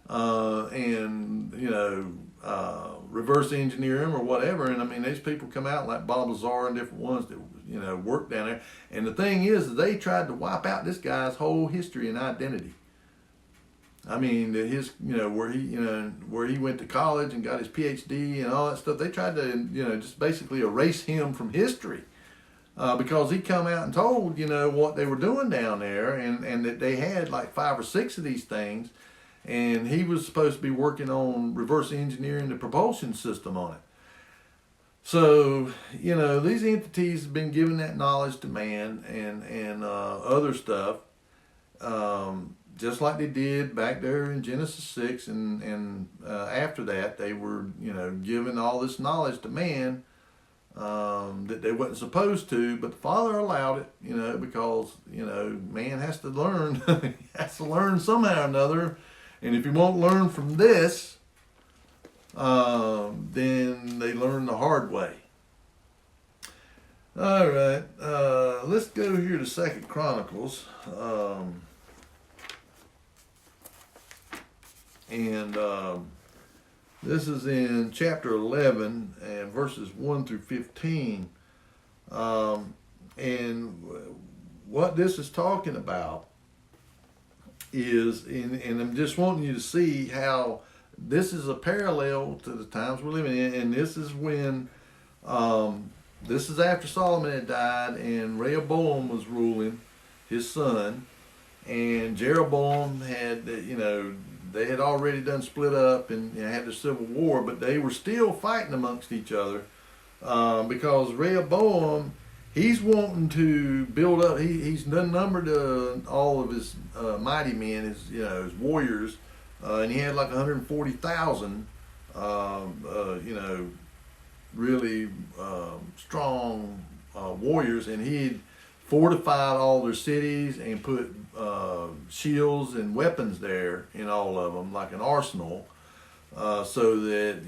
and reverse engineer them or whatever. And these people come out like Bob Lazar and different ones that work down there. And the thing is, they tried to wipe out this guy's whole history and identity. His, where he went to college and got his PhD and all that stuff. They tried to, just basically erase him from history. Because he come out and told, what they were doing down there, and that they had like 5 or 6 of these things, and he was supposed to be working on reverse engineering the propulsion system on it. So, these entities have been giving that knowledge to man and other stuff, just like they did back there in Genesis 6, and after that, they were, giving all this knowledge to man, that they wasn't supposed to, but the Father allowed it, because, man has to learn, he has to learn somehow or another, and if you won't learn from this, then they learn the hard way. All right, let's go here to 2 Chronicles, this is in chapter 11 and verses 1 through 15. And what this is talking about is, and I'm just wanting you to see how this is a parallel to the times we're living in. And this is when, this is after Solomon had died and Rehoboam was ruling, his son. And Jeroboam had, they had already done split up and had the civil war, but they were still fighting amongst each other because Rehoboam, he's wanting to build up. He's done numbered all of his mighty men, his warriors, and he had like 140,000, really strong warriors, and he'd fortified all their cities and put shields and weapons there in all of them, like an arsenal, so that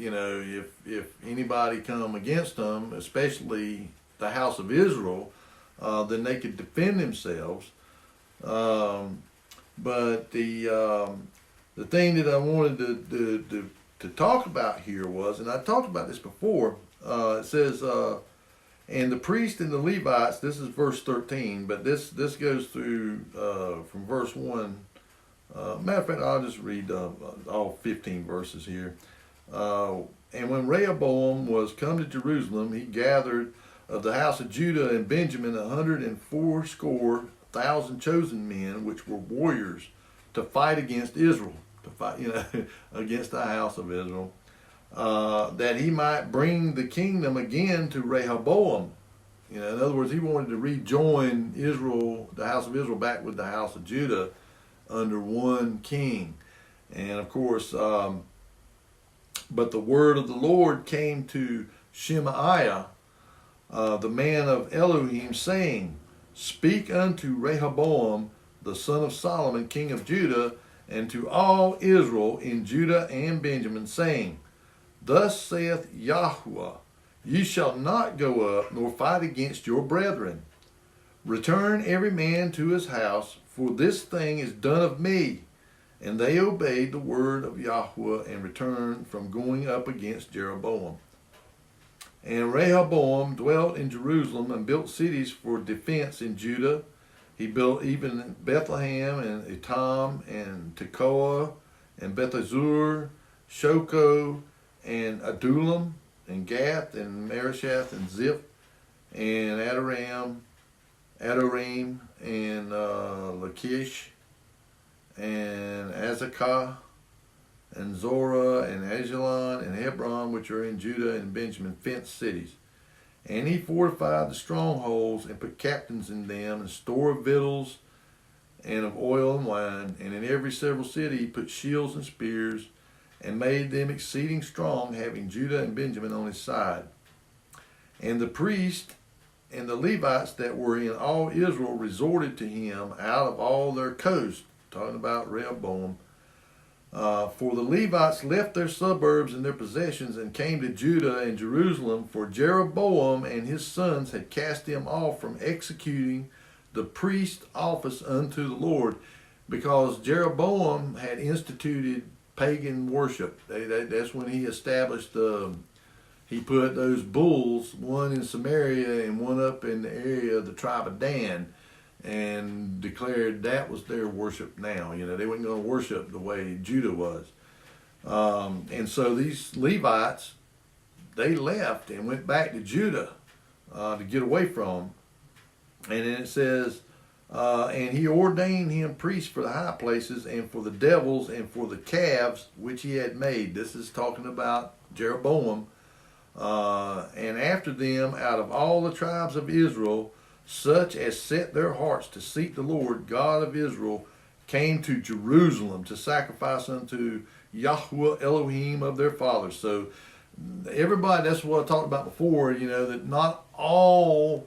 if anybody come against them, especially the house of Israel, then they could defend themselves. But the thing that I wanted to talk about here was, and I talked about this before, it says, and the priests and the Levites, this is verse 13, but this goes through from verse 1. Matter of fact, I'll just read all 15 verses here. And when Rehoboam was come to Jerusalem, he gathered of the house of Judah and Benjamin 180,000 chosen men, which were warriors, to fight against Israel, to fight, against the house of Israel. That he might bring the kingdom again to Rehoboam. In other words, he wanted to rejoin Israel, the house of Israel, back with the house of Judah under one king. And of course, but the word of the Lord came to Shemaiah, the man of Elohim, saying, Speak unto Rehoboam, the son of Solomon, king of Judah, and to all Israel in Judah and Benjamin, saying, Thus saith Yahuwah, Ye shall not go up nor fight against your brethren. Return every man to his house, for this thing is done of me. And they obeyed the word of Yahuwah and returned from going up against Jeroboam. And Rehoboam dwelt in Jerusalem and built cities for defense in Judah. He built even Bethlehem and Etam and Tekoa and Bethazur, Shoko, and Adullam, and Gath, and Maresheth, and Ziph, and Adoram, and Lachish, and Azekah, and Zorah, and Ajalon, and Hebron, which are in Judah and Benjamin, fenced cities. And he fortified the strongholds, and put captains in them, and store of victuals, and of oil and wine. And in every several city he put shields and spears, and made them exceeding strong, having Judah and Benjamin on his side. And the priests and the Levites that were in all Israel resorted to him out of all their coast, talking about Rehoboam. For the Levites left their suburbs and their possessions and came to Judah and Jerusalem, for Jeroboam and his sons had cast them off from executing the priest office unto the Lord, because Jeroboam had instituted pagan worship. That's when he established he put those bulls, one in Samaria and one up in the area of the tribe of Dan, and declared that was their worship now. You know, they weren't going to worship the way Judah was. And so these Levites, they left and went back to Judah to get away from. And then it says, and he ordained him priests for the high places and for the devils and for the calves which he had made. This is talking about Jeroboam. And after them, out of all the tribes of Israel, such as set their hearts to seek the Lord God of Israel, came to Jerusalem to sacrifice unto Yahweh Elohim of their fathers. So everybody, that's what I talked about before, you know, that not all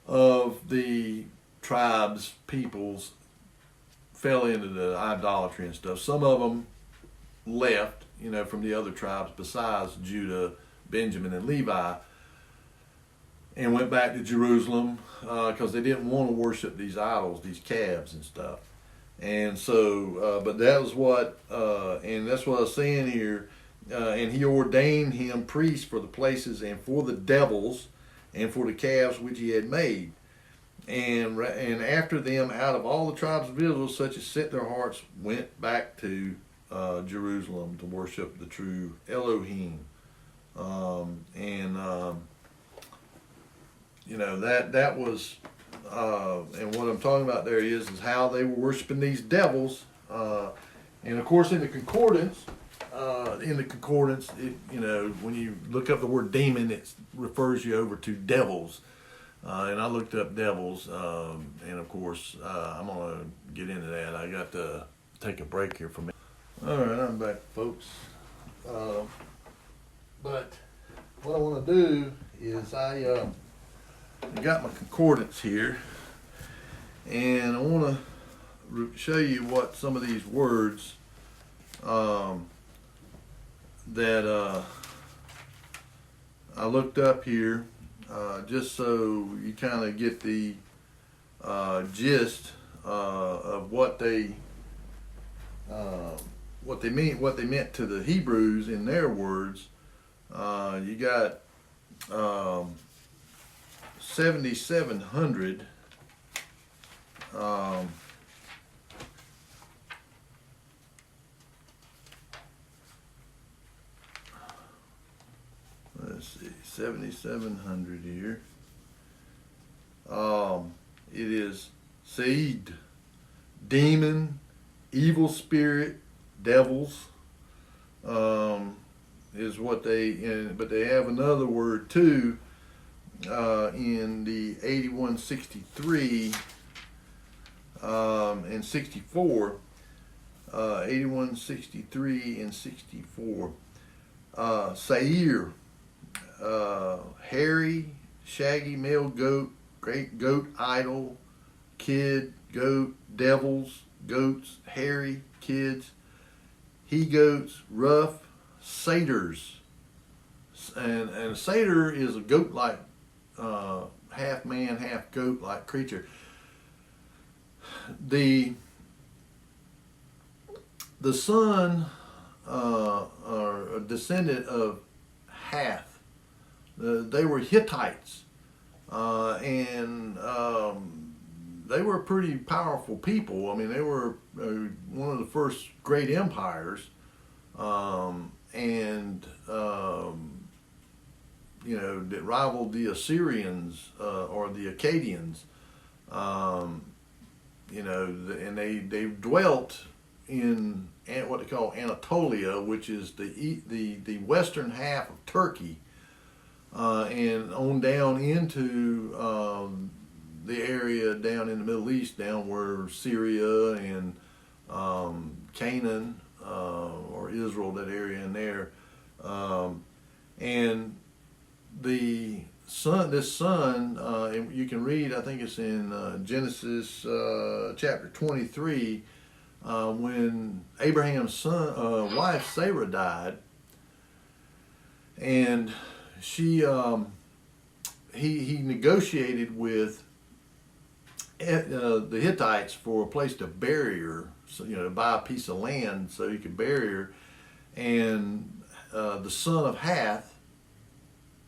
of the tribes, peoples, fell into the idolatry and stuff. Some of them left, you know, from the other tribes besides Judah, Benjamin, and Levi, and went back to Jerusalem because they didn't want to worship these idols, these calves and stuff. And so, but that was what, and that's what I was saying here. And he ordained him priests for the places and for the devils and for the calves which he had made. And after them, out of all the tribes of Israel, such as set their hearts, went back to Jerusalem to worship the true Elohim. You know, that was, and what I'm talking about there is how they were worshiping these devils. And of course, in the concordance, you know, when you look up the word demon, it refers you over to devils. And I looked up devils, and of course, I'm going to get into that. I got to take a break here for a minute. All right, I'm back, folks. But what I want to do is I got my concordance here, and I want to show you what some of these words that I looked up here, just so you kind of get the gist of what they meant to the Hebrews in their words. You got 7,700 let's see, 7,700 here. It is seed, demon, evil spirit, devils, is what but they have another word too, in the 8163 and 64, 8163 and 64, Seir, hairy, shaggy male goat, great goat idol, kid, goat, devils, goats, hairy, kids, he goats, rough, satyrs, and a satyr is a goat-like, half man, half goat-like creature. The son, or a descendant of Hath, they were Hittites, and they were pretty powerful people. I mean, they were one of the first great empires, and you know, that rivaled the Assyrians or the Akkadians. You know, and they dwelt in what they call Anatolia, which is the western half of Turkey, and on down into the area down in the Middle East, down where Syria and Canaan or Israel, that area in there, and this son, and you can read, I think it's in Genesis chapter 23, when Abraham's wife Sarah died, and he negotiated with the Hittites for a place to bury her, so, to buy a piece of land so he could bury her, and the son of Hath,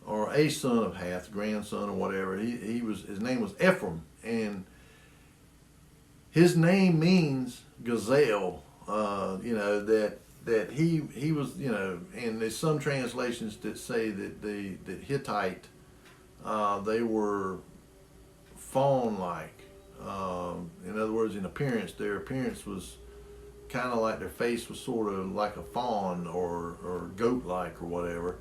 or a son of Hath, grandson or whatever, his name was Ephraim, and his name means gazelle. That he was, and there's some translations that say that Hittite, they were fawn-like. In other words, in appearance, their appearance was kind of like, their face was sort of like a fawn or goat-like or whatever.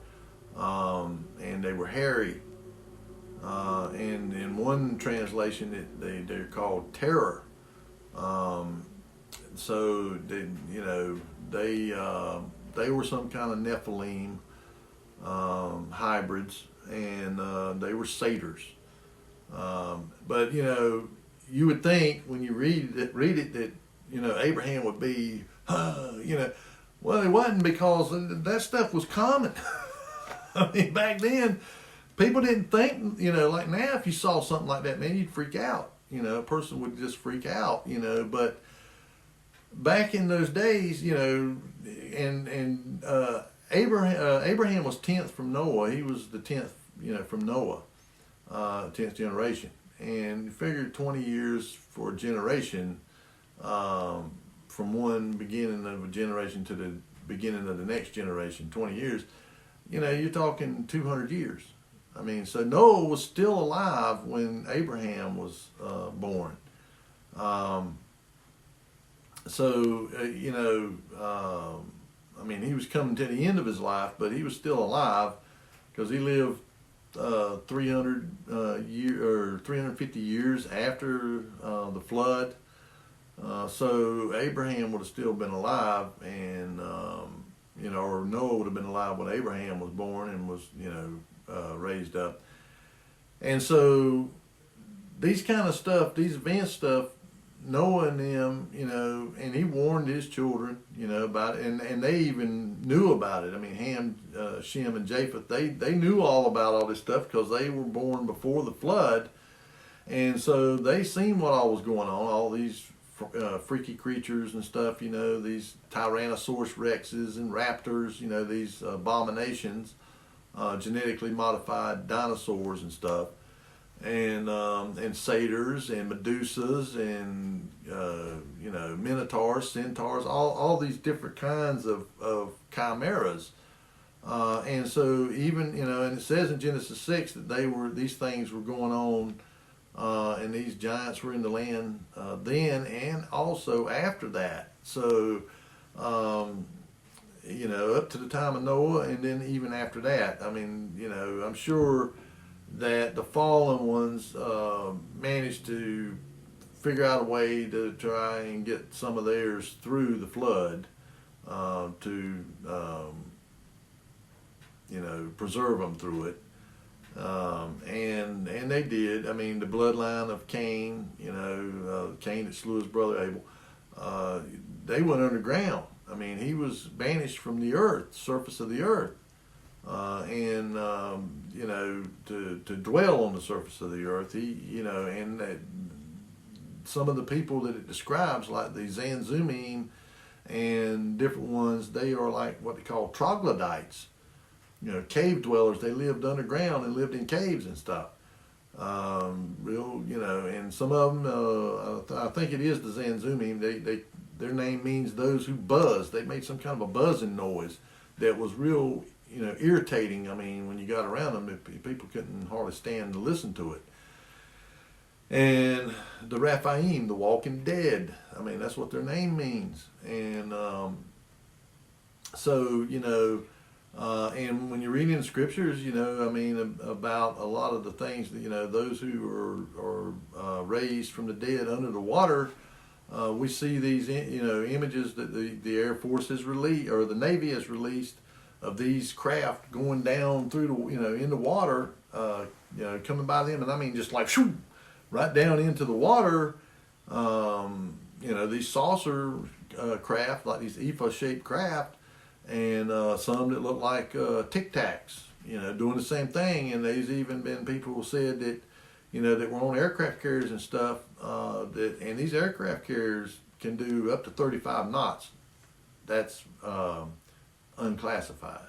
And they were hairy. And in one translation, they're called terror. So they were some kind of Nephilim hybrids, and they were satyrs. But you would think when you read it that Abraham would be well, it wasn't, because that stuff was common. I mean, back then people didn't think, like now, if you saw something like that, man, you'd freak out. A person would just freak out. But back in those days, Abraham was 10th from Noah. He was the 10th, from Noah, 10th generation. And you figure 20 years for a generation, from one beginning of a generation to the beginning of the next generation, 20 years, you're talking 200 years. I mean, so Noah was still alive when Abraham was born. He was coming to the end of his life, but he was still alive because he lived 350 years after the flood. So Abraham would have still been alive, and or Noah would have been alive when Abraham was born and was raised up. And so these kind of stuff, these event stuff, Noah and them, and he warned his children, about it, and they even knew about it. I mean, Ham, Shem, and Japheth, they knew all about all this stuff because they were born before the flood, and so they seen what all was going on, all these freaky creatures and stuff, these Tyrannosaurus rexes and raptors, these abominations, genetically modified dinosaurs and stuff. And satyrs and medusas and minotaurs, centaurs, all these different kinds of chimeras, and so even and it says in Genesis 6 that these things were going on, and these giants were in the land then and also after that. So up to the time of Noah, and then even after that. I mean, I'm sure that the fallen ones managed to figure out a way to try and get some of theirs through the flood, to preserve them through it, and they did. I mean, the bloodline of Cain, Cain that slew his brother Abel, they went underground. I mean, he was banished from the earth, surface of the earth. To dwell on the surface of the earth, some of the people that it describes, like the Zanzumim and different ones, they are like what they call troglodytes, cave dwellers. They lived underground and lived in caves and stuff. And some of them, I think it is the Zanzumim. Their name means those who buzz. They made some kind of a buzzing noise that was real, irritating. I mean, when you got around them, people couldn't hardly stand to listen to it. And the Raphaim, the walking dead, I mean, that's what their name means. And And when you read in the scriptures, I mean, about a lot of the things that, those who are raised from the dead under the water, we see these, images that the Air Force has released, or the Navy has released, of these craft going down through the, in the water, coming by them, and I mean, just like, shoo, right down into the water. These saucer craft, like these EFA-shaped craft, and some that look like Tic Tacs, doing the same thing. And there's even been people who said that, that were on aircraft carriers and stuff, and these aircraft carriers can do up to 35 knots. That's unclassified.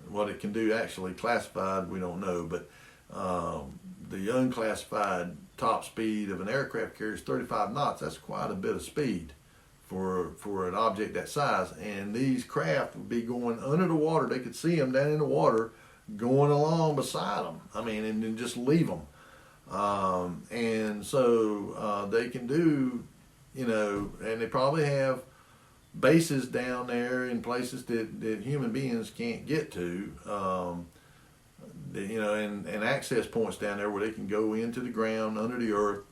What it can do actually classified, we don't know, but the unclassified top speed of an aircraft carrier is 35 knots. That's quite a bit of speed for an object that size. And these craft would be going under the water. They could see them down in the water going along beside them. I mean, and then just leave them. And so they can do, and they probably have bases down there in places that human beings can't get to, and access points down there where they can go into the ground under the earth,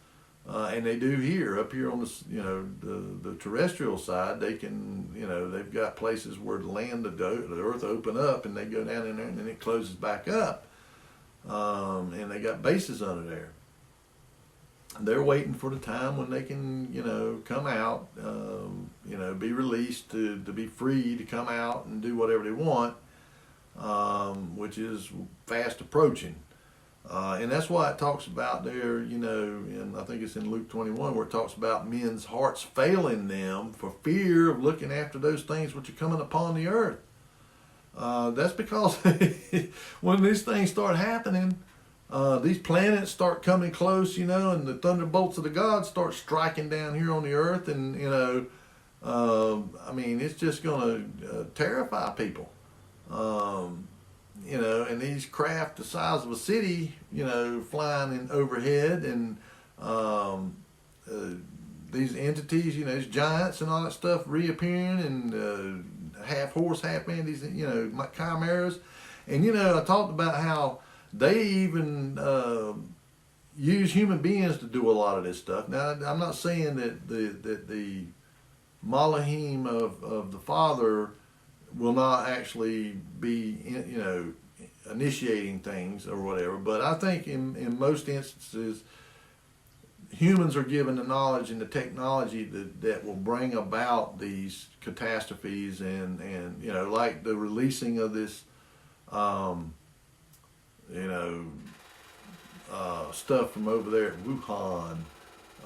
and they do up here on the terrestrial side. They can, they've got places where the earth open up, and they go down in there, and then it closes back up, and they got bases under there. They're waiting for the time when they can, come out, be released to be free to come out and do whatever they want, which is fast approaching. And that's why it talks about there, and I think it's in Luke 21, where it talks about men's hearts failing them for fear of looking after those things which are coming upon the earth. That's because when these things start happening, these planets start coming close, and the thunderbolts of the gods start striking down here on the earth, and, I mean, it's just going to terrify people. And these craft the size of a city, flying in overhead, and these entities, these giants and all that stuff reappearing, and half horse, half man, these, chimeras. And, I talked about how they even use human beings to do a lot of this stuff. Now, I'm not saying that the Malahim of the Father will not actually be, initiating things or whatever, but I think in most instances, humans are given the knowledge and the technology that will bring about these catastrophes, and like the releasing of this, stuff from over there at Wuhan,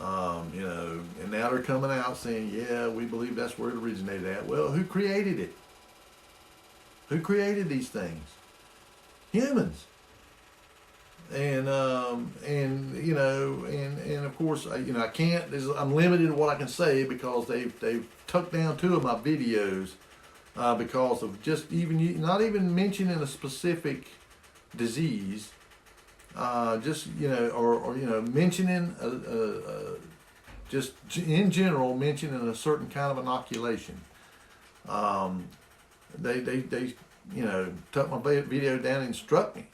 and now they're coming out saying, yeah, we believe that's where it originated at. Well, who created it? Who created these things? Humans. And of course, I can't. I'm limited in what I can say because they've took down 2 of my videos because of just not even mentioning a specific disease, just or mentioning just in general mentioning a certain kind of inoculation. They took my video down and struck me.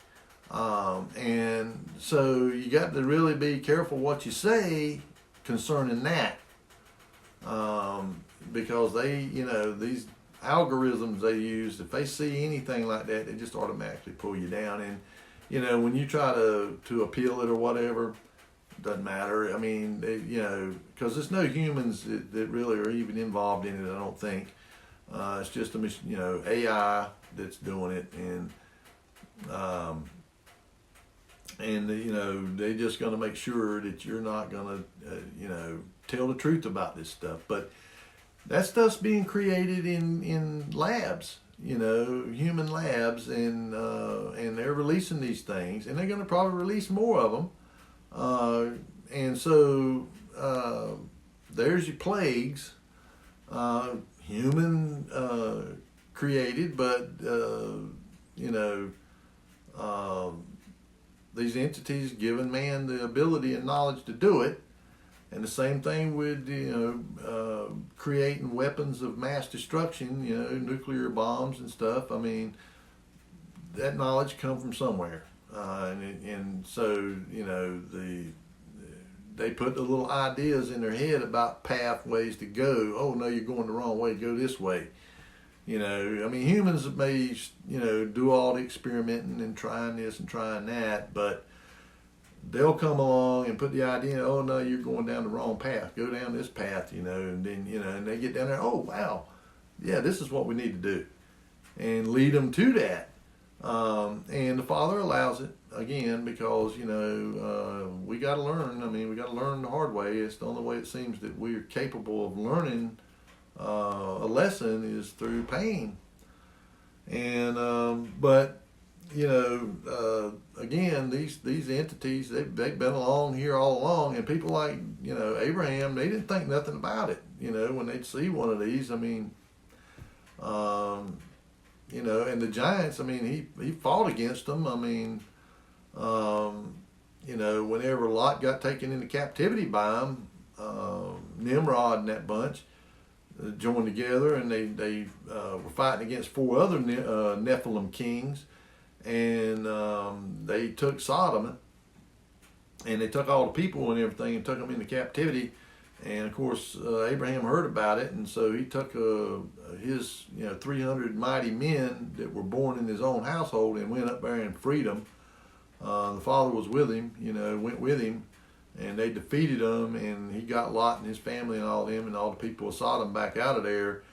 And so you got to really be careful what you say concerning that, because these algorithms they use, if they see anything like that, they just automatically pull you down. And when you try to appeal it or whatever, doesn't matter. I mean, because there's no humans that really are even involved in it, I don't think. It's just AI that's doing it, and they're just going to make sure that you're not going to tell the truth about this stuff. But that stuff's being created in labs, human labs, and they're releasing these things, and they're going to probably release more of them. And so there's your plagues, human created, but these entities giving man the ability and knowledge to do it. And the same thing with creating weapons of mass destruction, nuclear bombs and stuff. I mean, that knowledge come from somewhere, and so they put the little ideas in their head about pathways to go. Oh no, you're going the wrong way. Go this way. Humans may do all the experimenting and trying this and trying that, but they'll come along and put the idea, oh no, you're going down the wrong path. Go down this path, and then and they get down there. Oh wow, yeah, this is what we need to do, and lead them to that. And the Father allows it again because we got to learn. We got to learn the hard way. It's the only way it seems that we're capable of learning a lesson is through pain. And but again, these entities they've been along here all along, and people like Abraham, they didn't think nothing about it. When they'd see one of these, and the giants, he fought against them. Whenever Lot got taken into captivity by him, Nimrod and that bunch joined together, and they were fighting against 4 other Nephilim kings, and they took Sodom, and they took all the people and everything and took them into captivity. And of course, Abraham heard about it, and so he took his 300 mighty men that were born in his own household and went up there and freed them. The Father was with him, went with him, and they defeated him, and he got Lot and his family and all them and all the people of Sodom back out of there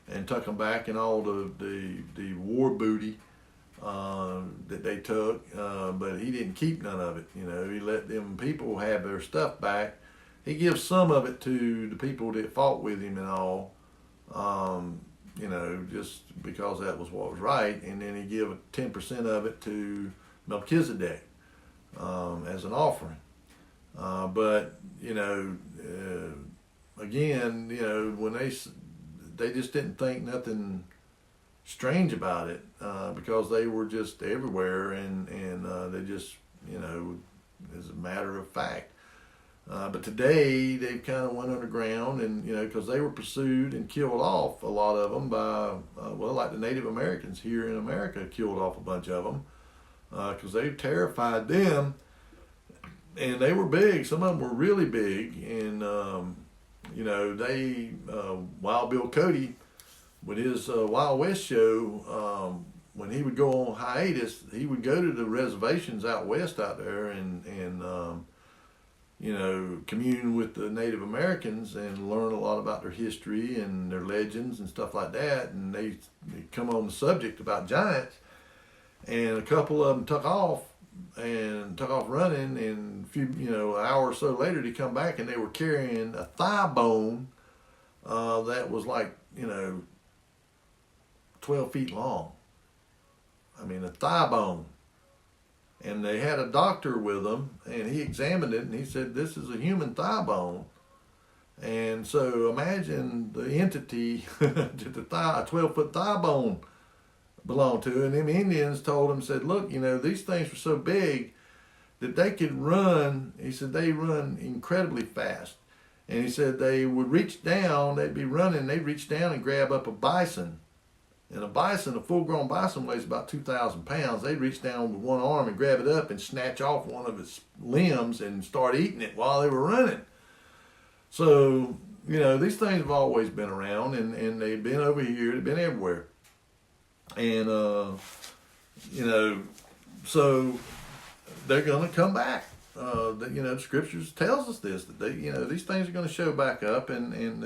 and took them back, and all the war booty that they took, but he didn't keep none of it. He let them people have their stuff back. He gives some of it to the people that fought with him and all, just because that was what was right. And then he gave 10% of it to Melchizedek as an offering. But again, when they just didn't think nothing strange about it because they were just everywhere, and they just as a matter of fact. But today they've kind of went underground, and because they were pursued and killed off, a lot of them by like the Native Americans here in America killed off a bunch of them because they terrified them, and they were big. Some of them were really big, and they Wild Bill Cody with his Wild West show. When he would go on hiatus, he would go to the reservations out west out there and commune with the Native Americans and learn a lot about their history and their legends and stuff like that. And they come on the subject about giants, and a couple of them took off running, and a few, an hour or so later they come back and they were carrying a thigh bone that was like, 12 feet long. A thigh bone. And they had a doctor with them, and he examined it, and he said, this is a human thigh bone. And so imagine the entity that a 12-foot thigh bone belonged to. And them Indians told him, said, look, these things were so big that they could run. He said they run incredibly fast. And he said they would reach down, they'd be running, they'd reach down and grab up a bison. And a full-grown bison weighs about 2,000 pounds. They'd reach down with one arm and grab it up and snatch off one of its limbs and start eating it while they were running. So, these things have always been around, and they've been over here, they've been everywhere. And, so they're going to come back. The scriptures tells us this, that they, these things are going to show back up, and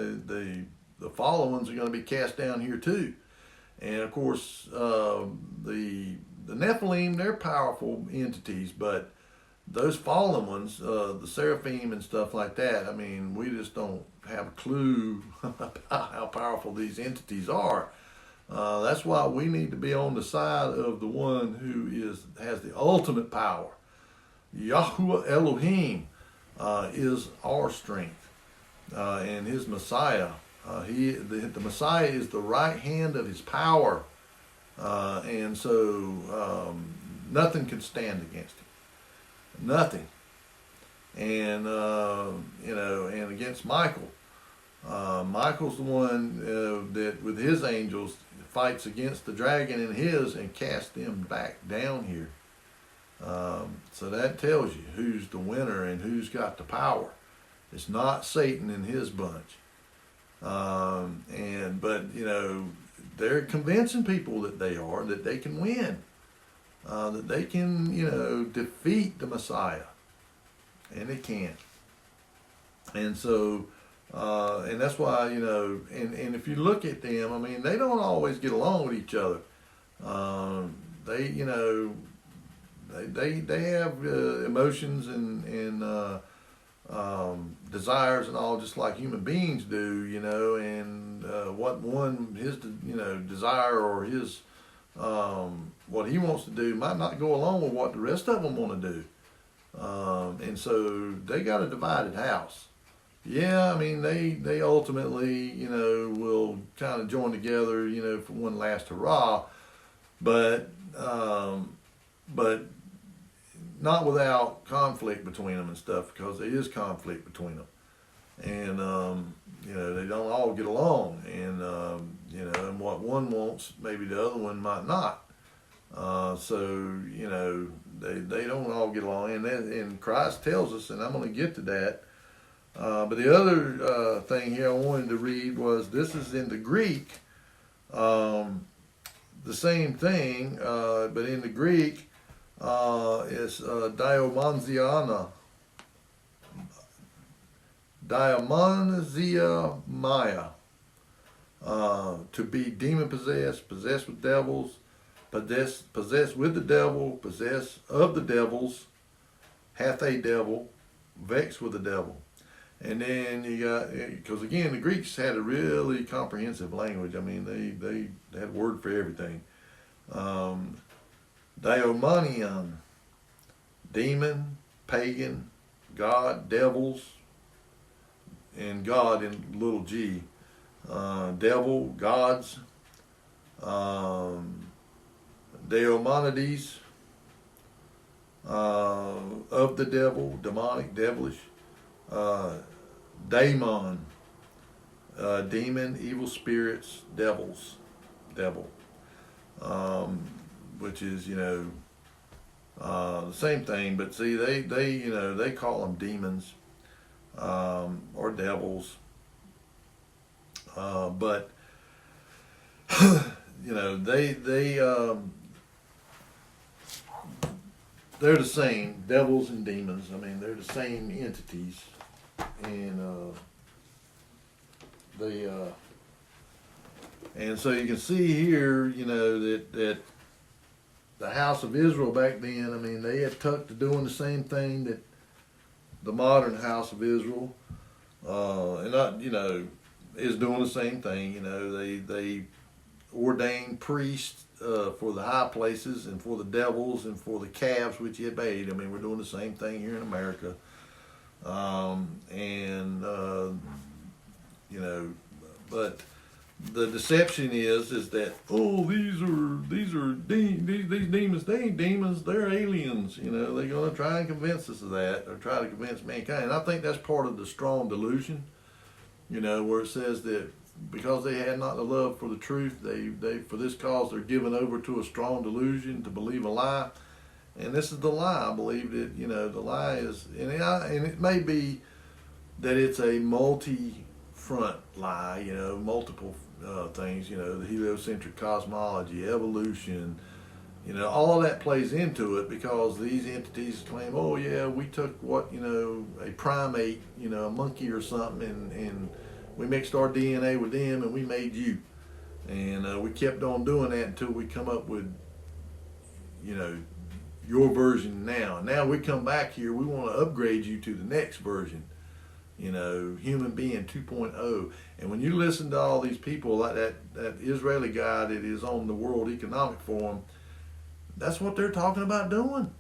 the fallen ones are going to be cast down here too. And of course, the Nephilim, they're powerful entities, but those fallen ones, the seraphim and stuff like that, we just don't have a clue about how powerful these entities are. That's why we need to be on the side of the one who has the ultimate power. Yahuwah Elohim is our strength, and his Messiah. The Messiah is the right hand of his power, and so nothing can stand against him. Nothing. And and against Michael. Michael's the one that with his angels fights against the dragon and his and casts them back down here. So that tells you who's the winner and who's got the power. It's not Satan and his bunch. But they're convincing people that they can win, that they can, defeat the Messiah, and they can't. And so, and that's why, and if you look at them, I mean, they don't always get along with each other. They have emotions and desires and all, just like human beings do, and what his desire or his what he wants to do might not go along with what the rest of them want to do, and so they got a divided house. Yeah, I mean they ultimately will kind of join together for one last hurrah, but not without conflict between them and stuff, because there is conflict between them, and they don't all get along, and and what one wants maybe the other one might not, so they don't all get along, and Christ tells us, and I'm going to get to that, but the other thing here I wanted to read was, this is in the Greek, the same thing, but in the Greek is diamonzia maya, to be demon possessed, possessed with devils, possessed with the devil, possessed of the devils, hath a devil, vexed with the devil. And then you got, because again the Greeks had a really comprehensive language. I mean they had a word for everything. Daimonion, demon, pagan, God, devils, and God in little g, devil, gods, daimonides, of the devil, demonic, devilish, daemon, demon, evil spirits, devils, devil. Which is the same thing, but see they call them demons or devils, but they're the same. Devils and demons, I mean, they're the same entities, and and so you can see here that the house of Israel back then, I mean, they had tucked to doing the same thing that the modern house of Israel, is doing the same thing. They ordained priests for the high places and for the devils and for the calves which he had made. I mean, we're doing the same thing here in America, but the deception is that, these demons, they ain't demons, they're aliens. They're going to try and convince us of that, or try to convince mankind. And I think that's part of the strong delusion, where it says that because they had not the love for the truth, they for this cause they're given over to a strong delusion to believe a lie. And this is the lie. I believe that the lie is, and it may be that it's a multi-front lie, multiple things, the heliocentric cosmology, evolution, all of that plays into it, because these entities claim, we took a primate, a monkey or something, and we mixed our DNA with them and we made you. And we kept on doing that until we come up with, your version now. Now we come back here, we want to upgrade you to the next version. Human being 2.0. And when you listen to all these people, like that Israeli guy that is on the World Economic Forum, that's what they're talking about doing.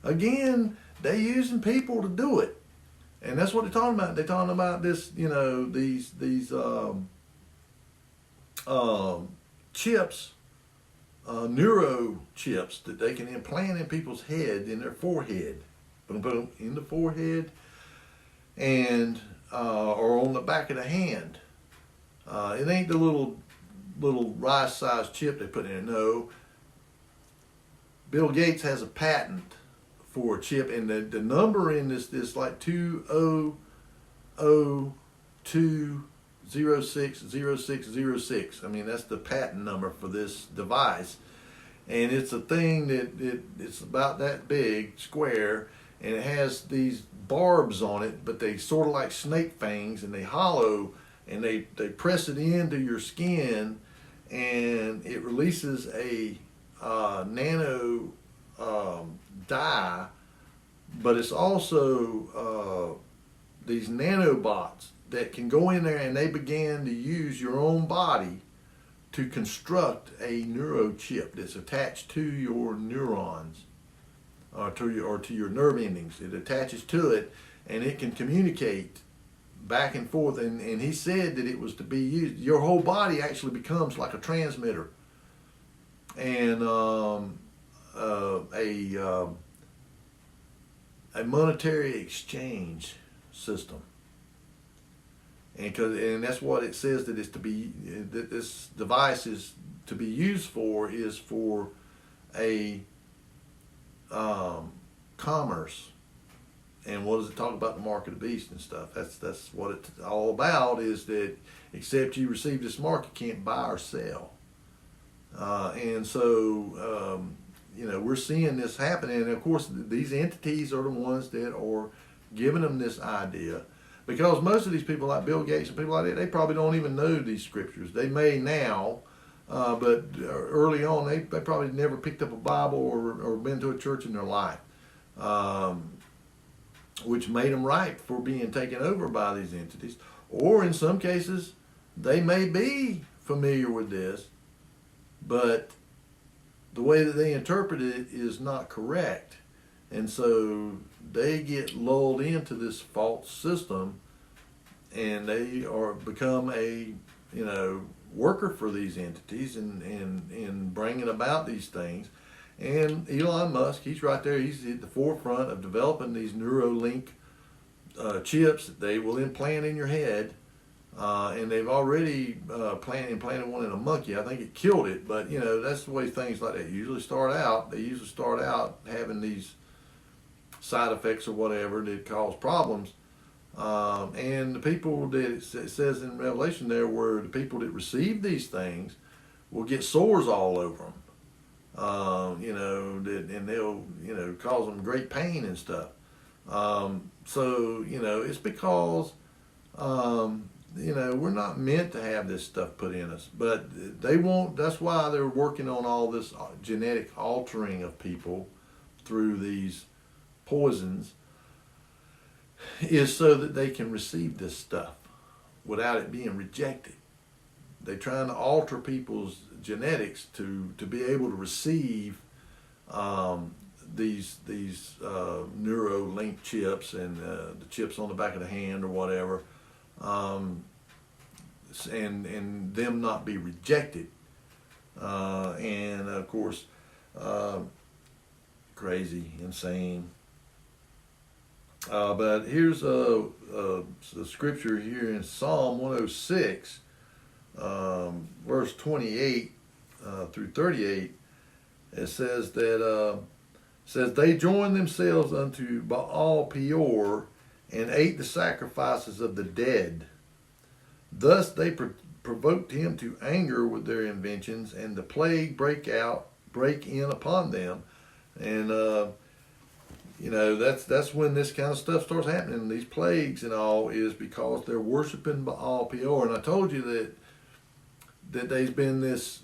Again, they're using people to do it. And that's what they're talking about. They're talking about this, these chips, neuro chips that they can implant in people's head, in their forehead. Boom, boom, in the forehead, and or on the back of the hand. It ain't the little little rice-sized chip they put in it. No, Bill Gates has a patent for a chip, and the number in this like 200260606. I mean, that's the patent number for this device, and it's a thing it's about that big, square, and it has these barbs on it, but they sort of like snake fangs, and they hollow, and they press it into your skin, and it releases a nano dye, but it's also these nanobots that can go in there, and they began to use your own body to construct a neurochip that's attached to your neurons, or to your nerve endings. It attaches to it, and it can communicate back and forth. And he said that it was to be used. Your whole body actually becomes like a transmitter, and a monetary exchange system. And that's what it says that it's to be, that this device is to be used for, is for a commerce. And what does it talk about? The mark of the beast and stuff. That's what it's all about, is that except you receive this mark, you can't buy or sell. And so, we're seeing this happen. And of course, these entities are the ones that are giving them this idea. Because most of these people, like Bill Gates and people like that, they probably don't even know these scriptures. They may now, but early on, they probably never picked up a Bible or been to a church in their life, which made them ripe for being taken over by these entities. Or in some cases, they may be familiar with this, but the way that they interpret it is not correct. And so they get lulled into this false system, and they become a worker for these entities and bringing about these things. And Elon Musk, he's right there. He's at the forefront of developing these Neuralink chips that they will implant in your head. And they've already implanted one in a monkey. I think it killed it, but that's the way things like that usually start out. They usually start out having these side effects or whatever that cause problems. And the people that it says in Revelation there, where the people that receive these things will get sores all over them. And they'll cause them great pain and stuff. So it's because we're not meant to have this stuff put in us, but they won't. That's why they're working on all this genetic altering of people through these poisons, is so that they can receive this stuff without it being rejected. They're trying to alter people's genetics to be able to receive these Neuralink chips and the chips on the back of the hand or whatever, and them not be rejected. And of course, crazy, insane. But here's a scripture here in Psalm 106, verse 28 through 38. It says that they joined themselves unto Baal Peor and ate the sacrifices of the dead. Thus they provoked him to anger with their inventions, and the plague break in upon them. And that's when this kind of stuff starts happening. These plagues and all is because they're worshiping Baal Peor. And I told you that there's been this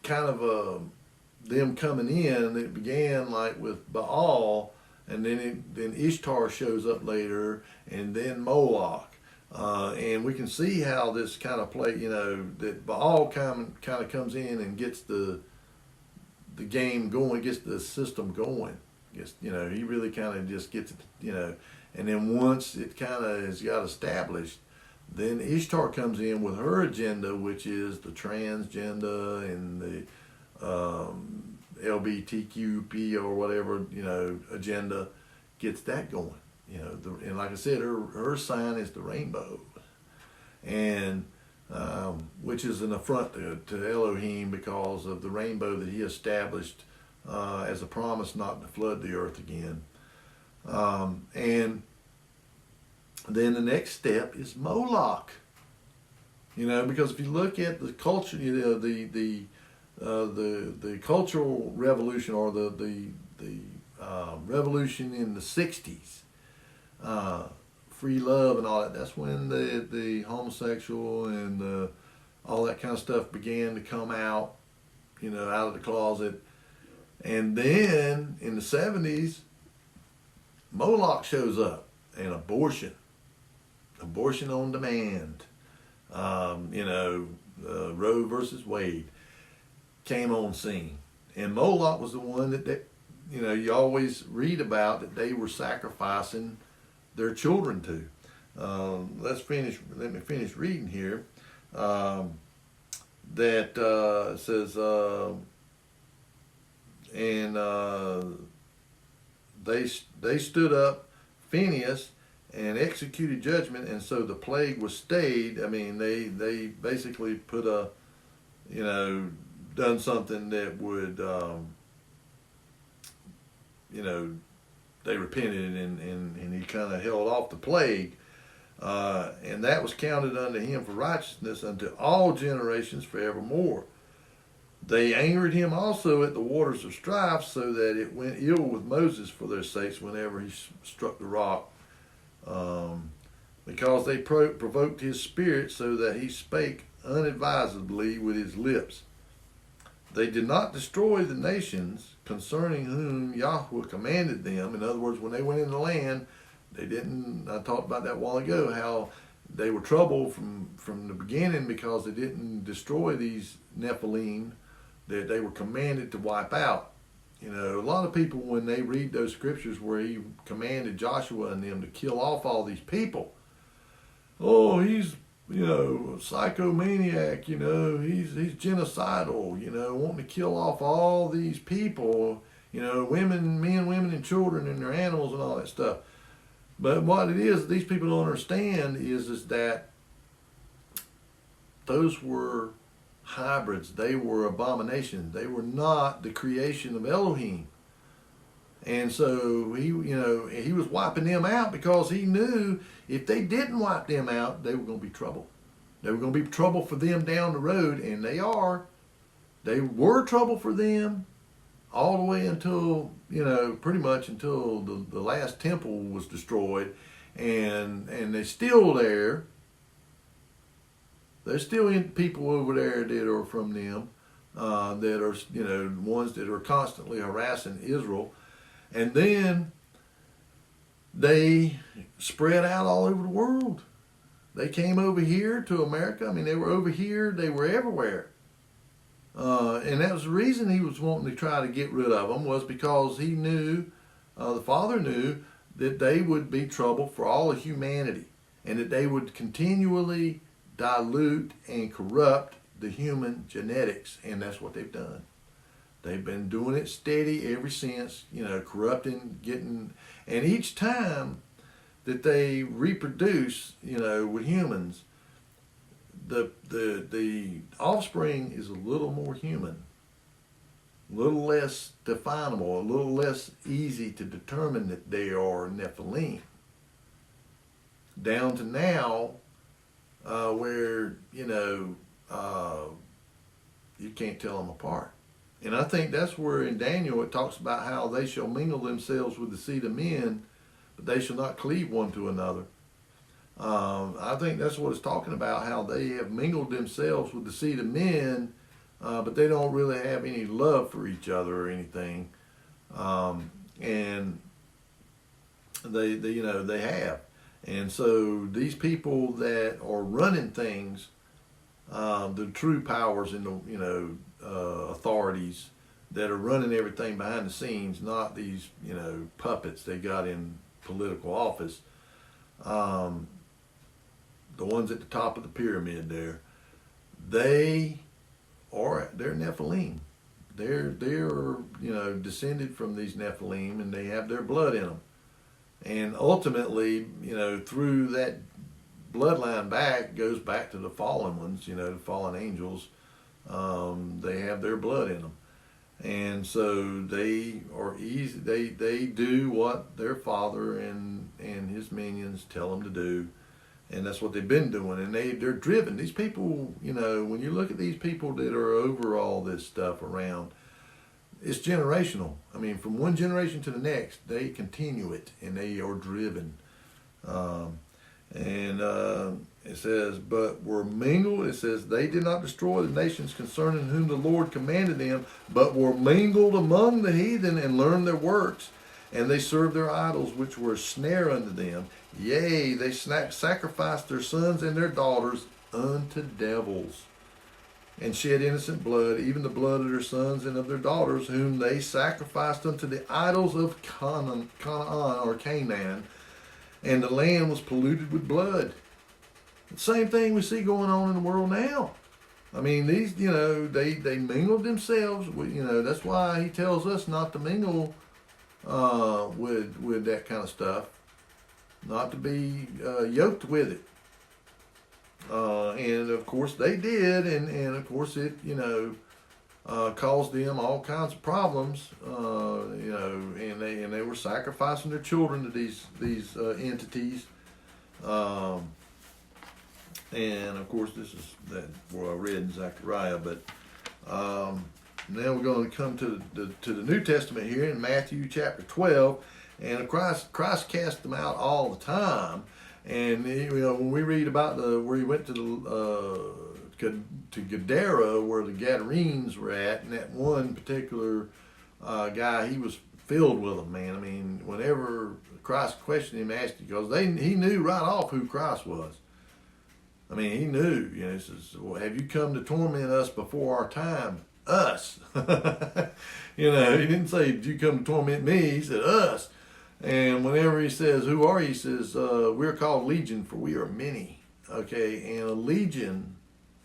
kind of them coming in. It began like with Baal, and then Ishtar shows up later, and then Moloch. And we can see how this kind of play, that Baal kind of comes in and gets the game going, gets the system going. He really kind of just gets it, and then once it kind of has got established, then Ishtar comes in with her agenda, which is the transgender and the LGBTQP or whatever, agenda, gets that going. And like I said, her sign is the rainbow. And which is an affront to Elohim because of the rainbow that he established as a promise not to flood the earth again. And then the next step is Moloch. Because if you look at the culture, the cultural revolution, or the revolution in the 60s, free love and all that, that's when the homosexual and all that kind of stuff began to come out, out of the closet. And then in the 70s, Moloch shows up, and abortion on demand. Roe versus Wade came on scene, and Moloch was the one that you always read about, that they were sacrificing their children to. Let me finish reading here. That says, they stood up Phineas and executed judgment, and so the plague was stayed. I mean, they basically put done something that would, they repented, and he kind of held off the plague. And that was counted unto him for righteousness unto all generations forevermore. They angered him also at the waters of strife, so that it went ill with Moses for their sakes whenever he struck the rock. Because they provoked his spirit, so that he spake unadvisedly with his lips. They did not destroy the nations concerning whom Yahweh commanded them. In other words, when they went in the land, they didn't. I talked about that a while ago, how they were troubled from the beginning because they didn't destroy these Nephilim that they were commanded to wipe out. A lot of people, when they read those scriptures where he commanded Joshua and them to kill off all these people, oh, he's a psychomaniac, he's genocidal, wanting to kill off all these people, men, women, and children, and their animals and all that stuff. But what it is, these people don't understand is that those were hybrids. They were abominations. They were not the creation of Elohim. And so he was wiping them out because he knew if they didn't wipe them out, they were going to be trouble. They were going to be trouble for them down the road, and they are. They were trouble for them all the way until, pretty much until the last temple was destroyed, and they're still there. There's still people over there that are from them, that are, ones that are constantly harassing Israel. And then they spread out all over the world. They came over here to America. I mean, they were over here. They were everywhere. And that was the reason he was wanting to try to get rid of them, was because he knew, the Father knew, that they would be trouble for all of humanity, and that they would continually dilute and corrupt the human genetics, and that's what they've done. They've been doing it steady ever since, corrupting, and each time that they reproduce, with humans, the offspring is a little more human, a little less definable, a little less easy to determine that they are Nephilim. Down to now, where, you can't tell them apart. And I think that's where in Daniel it talks about how they shall mingle themselves with the seed of men, but they shall not cleave one to another. I think that's what it's talking about, how they have mingled themselves with the seed of men, but they don't really have any love for each other or anything. And they have. And so these people that are running things, the true powers and the authorities that are running everything behind the scenes, not these puppets they got in political office, the ones at the top of the pyramid there, they're Nephilim. They're descended from these Nephilim, and they have their blood in them. And ultimately, through bloodline back goes back to the fallen ones, the fallen angels. They have their blood in them. And so they are easy. They do what their father and his minions tell them to do, and that's what they've been doing. And they're driven. These people, when you look at these people that are over all this stuff around, it's generational. I mean, from one generation to the next, they continue it, and they are driven. It says, but were mingled. It says, they did not destroy the nations concerning whom the Lord commanded them, but were mingled among the heathen and learned their works. And they served their idols, which were a snare unto them. Yea, they sacrificed their sons and their daughters unto devils, and shed innocent blood, even the blood of their sons and of their daughters, whom they sacrificed unto the idols of Canaan or Canaan, and the land was polluted with blood. The same thing we see going on in the world now. I mean, these, they mingled themselves. That's why he tells us not to mingle with that kind of stuff, not to be yoked with it. And of course they did, and of course it, caused them all kinds of problems. And they were sacrificing their children to these entities. And of course, this is what I read in Zachariah. But now we're going to come to the New Testament here in Matthew chapter 12, and Christ cast them out all the time. And when we read about where he went to Gadara, where the Gadarenes were at, and that one particular guy, he was filled with them, man. I mean, whenever Christ questioned him, asked him, because he knew right off who Christ was. I mean, he knew. He says, well, have you come to torment us before our time? Us. He didn't say, did you come to torment me? He said, us. And whenever he says, who are you? He says, we're called Legion, for we are many. Okay, and a legion,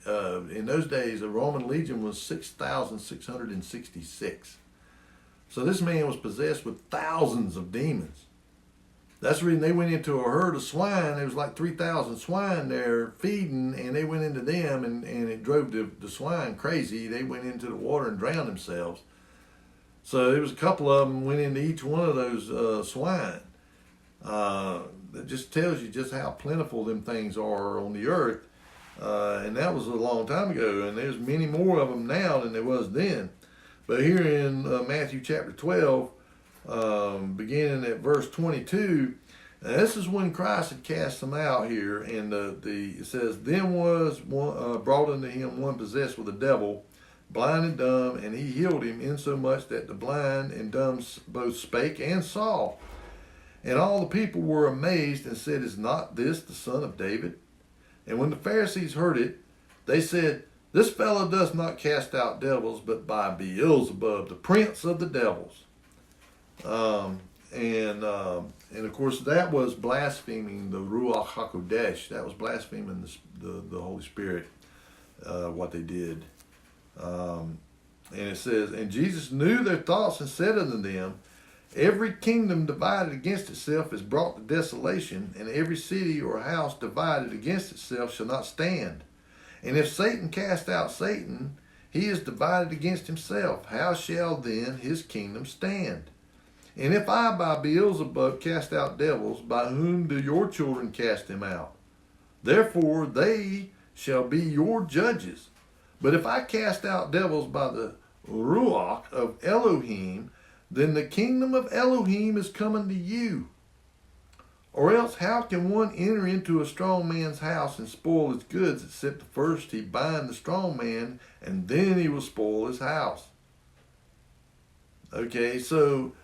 in those days, a Roman legion was 6,666. So this man was possessed with thousands of demons. That's the reason they went into a herd of swine. There was like 3,000 swine there feeding, and they went into them, and it drove the swine crazy. They went into the water and drowned themselves. So there was a couple of them went into each one of those swine. That just tells you just how plentiful them things are on the earth. And that was a long time ago, and there's many more of them now than there was then. But here in Matthew chapter 12, beginning at verse 22, this is when Christ had cast them out here, and it says, then was brought unto him one possessed with a devil, blind and dumb, and he healed him, insomuch that the blind and dumb both spake and saw. And all the people were amazed and said, is not this the son of David? And when the Pharisees heard it, they said, this fellow does not cast out devils, but by Beelzebub, the prince of the devils. And of course that was blaspheming the Ruach HaKodesh. That was blaspheming the Holy Spirit, what they did. And it says, and Jesus knew their thoughts and said unto them, every kingdom divided against itself is brought to desolation, and every city or house divided against itself shall not stand. And if Satan cast out Satan, he is divided against himself. How shall then his kingdom stand? And if I by Beelzebub cast out devils, by whom do your children cast them out? Therefore they shall be your judges. But if I cast out devils by the Ruach of Elohim, then the kingdom of Elohim is coming to you. Or else how can one enter into a strong man's house and spoil his goods, except first he bind the strong man, and then he will spoil his house? Okay, so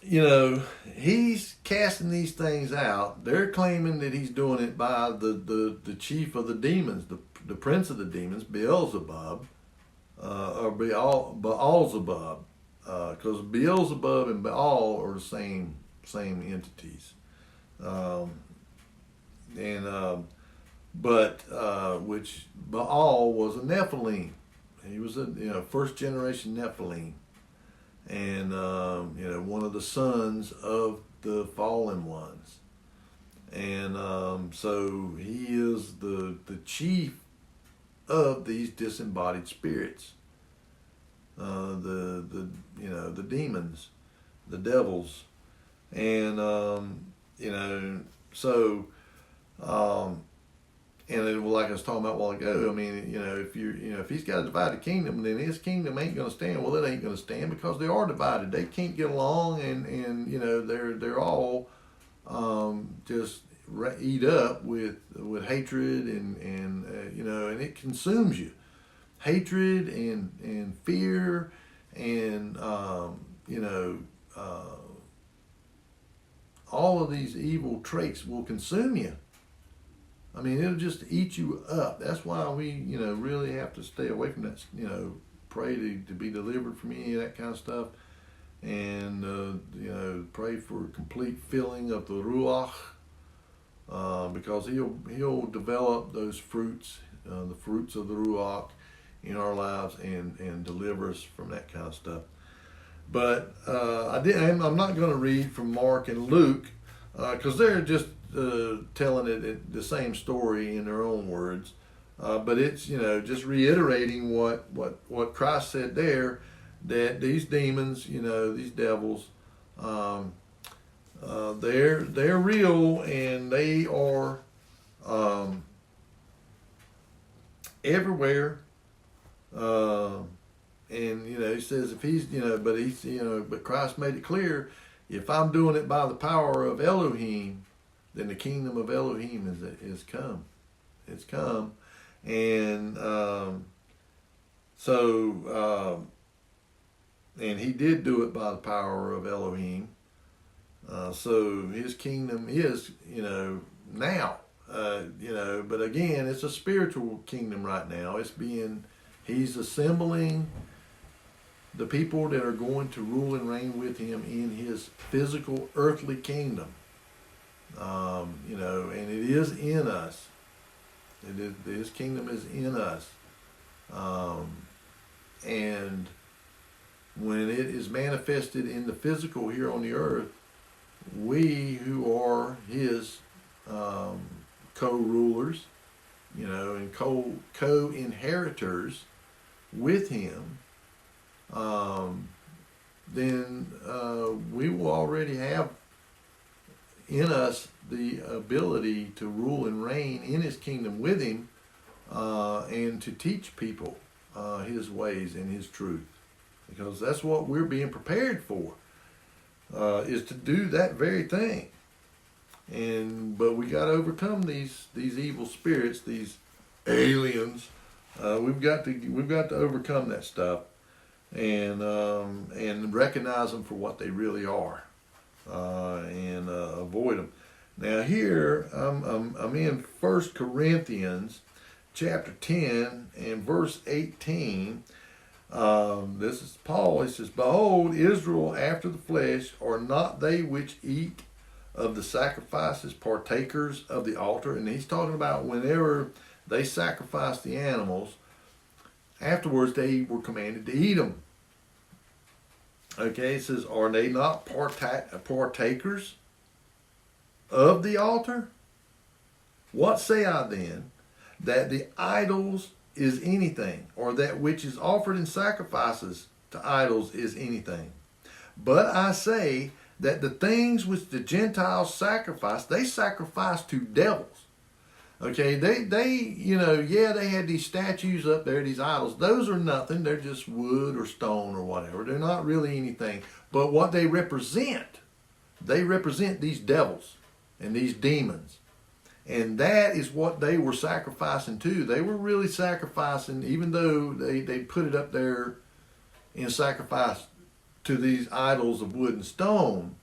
he's casting these things out. They're claiming that he's doing it by the chief of the demons, the prince of the demons, Beelzebub, or Baalzebub, because Beelzebub and Baal are the same entities. Which Baal was a Nephilim. He was a first generation Nephilim. And one of the sons of the fallen ones. And so he is the chief of these disembodied spirits, the demons, the devils, and so. And it, like I was talking about a while ago, I mean, if he's got a divided kingdom, then his kingdom ain't going to stand. Well, it ain't going to stand because they are divided. They can't get along, and they're all just eat up with hatred and it consumes you. Hatred and fear and all of these evil traits will consume you. I mean, it'll just eat you up. That's why we, really have to stay away from that, pray to be delivered from any of that kind of stuff. And, pray for complete filling of the Ruach, because he'll develop those fruits, the fruits of the Ruach in our lives and deliver us from that kind of stuff. But I'm not going to read from Mark and Luke, because they're just telling it the same story in their own words, but it's just reiterating what Christ said there, that these demons, these devils, they're real, and they are everywhere. And he says if he's but Christ made it clear, if I'm doing it by the power of Elohim, then the kingdom of Elohim is come. It's come. And and he did do it by the power of Elohim. So his kingdom is, now, but again, it's a spiritual kingdom right now. He's assembling the people that are going to rule and reign with him in his physical earthly kingdom. And it is in us. His kingdom is in us. And when it is manifested in the physical here on the earth, we who are his co-rulers, and co-inheritors with him, then we will already have in us the ability to rule and reign in his kingdom with him, and to teach people his ways and his truth, because that's what we're being prepared for, is to do that very thing. But we got to overcome these evil spirits, these aliens. We've got to overcome that stuff, and recognize them for what they really are. And avoid them. Now here, I'm in 1 Corinthians chapter 10 and verse 18. This is Paul. He says, "Behold, Israel after the flesh, are not they which eat of the sacrifices partakers of the altar?" And he's talking about whenever they sacrificed the animals, afterwards they were commanded to eat them. Okay, it says, "Are they not partakers of the altar? What say I then? That the idols is anything, or that which is offered in sacrifices to idols is anything. But I say that the things which the Gentiles sacrifice, they sacrifice to devils." Okay, they they had these statues up there, these idols. Those are nothing. They're just wood or stone or whatever. They're not really anything. But what they represent these devils and these demons. And that is what they were sacrificing to. They were really sacrificing, even though they put it up there in sacrifice to these idols of wood and stone.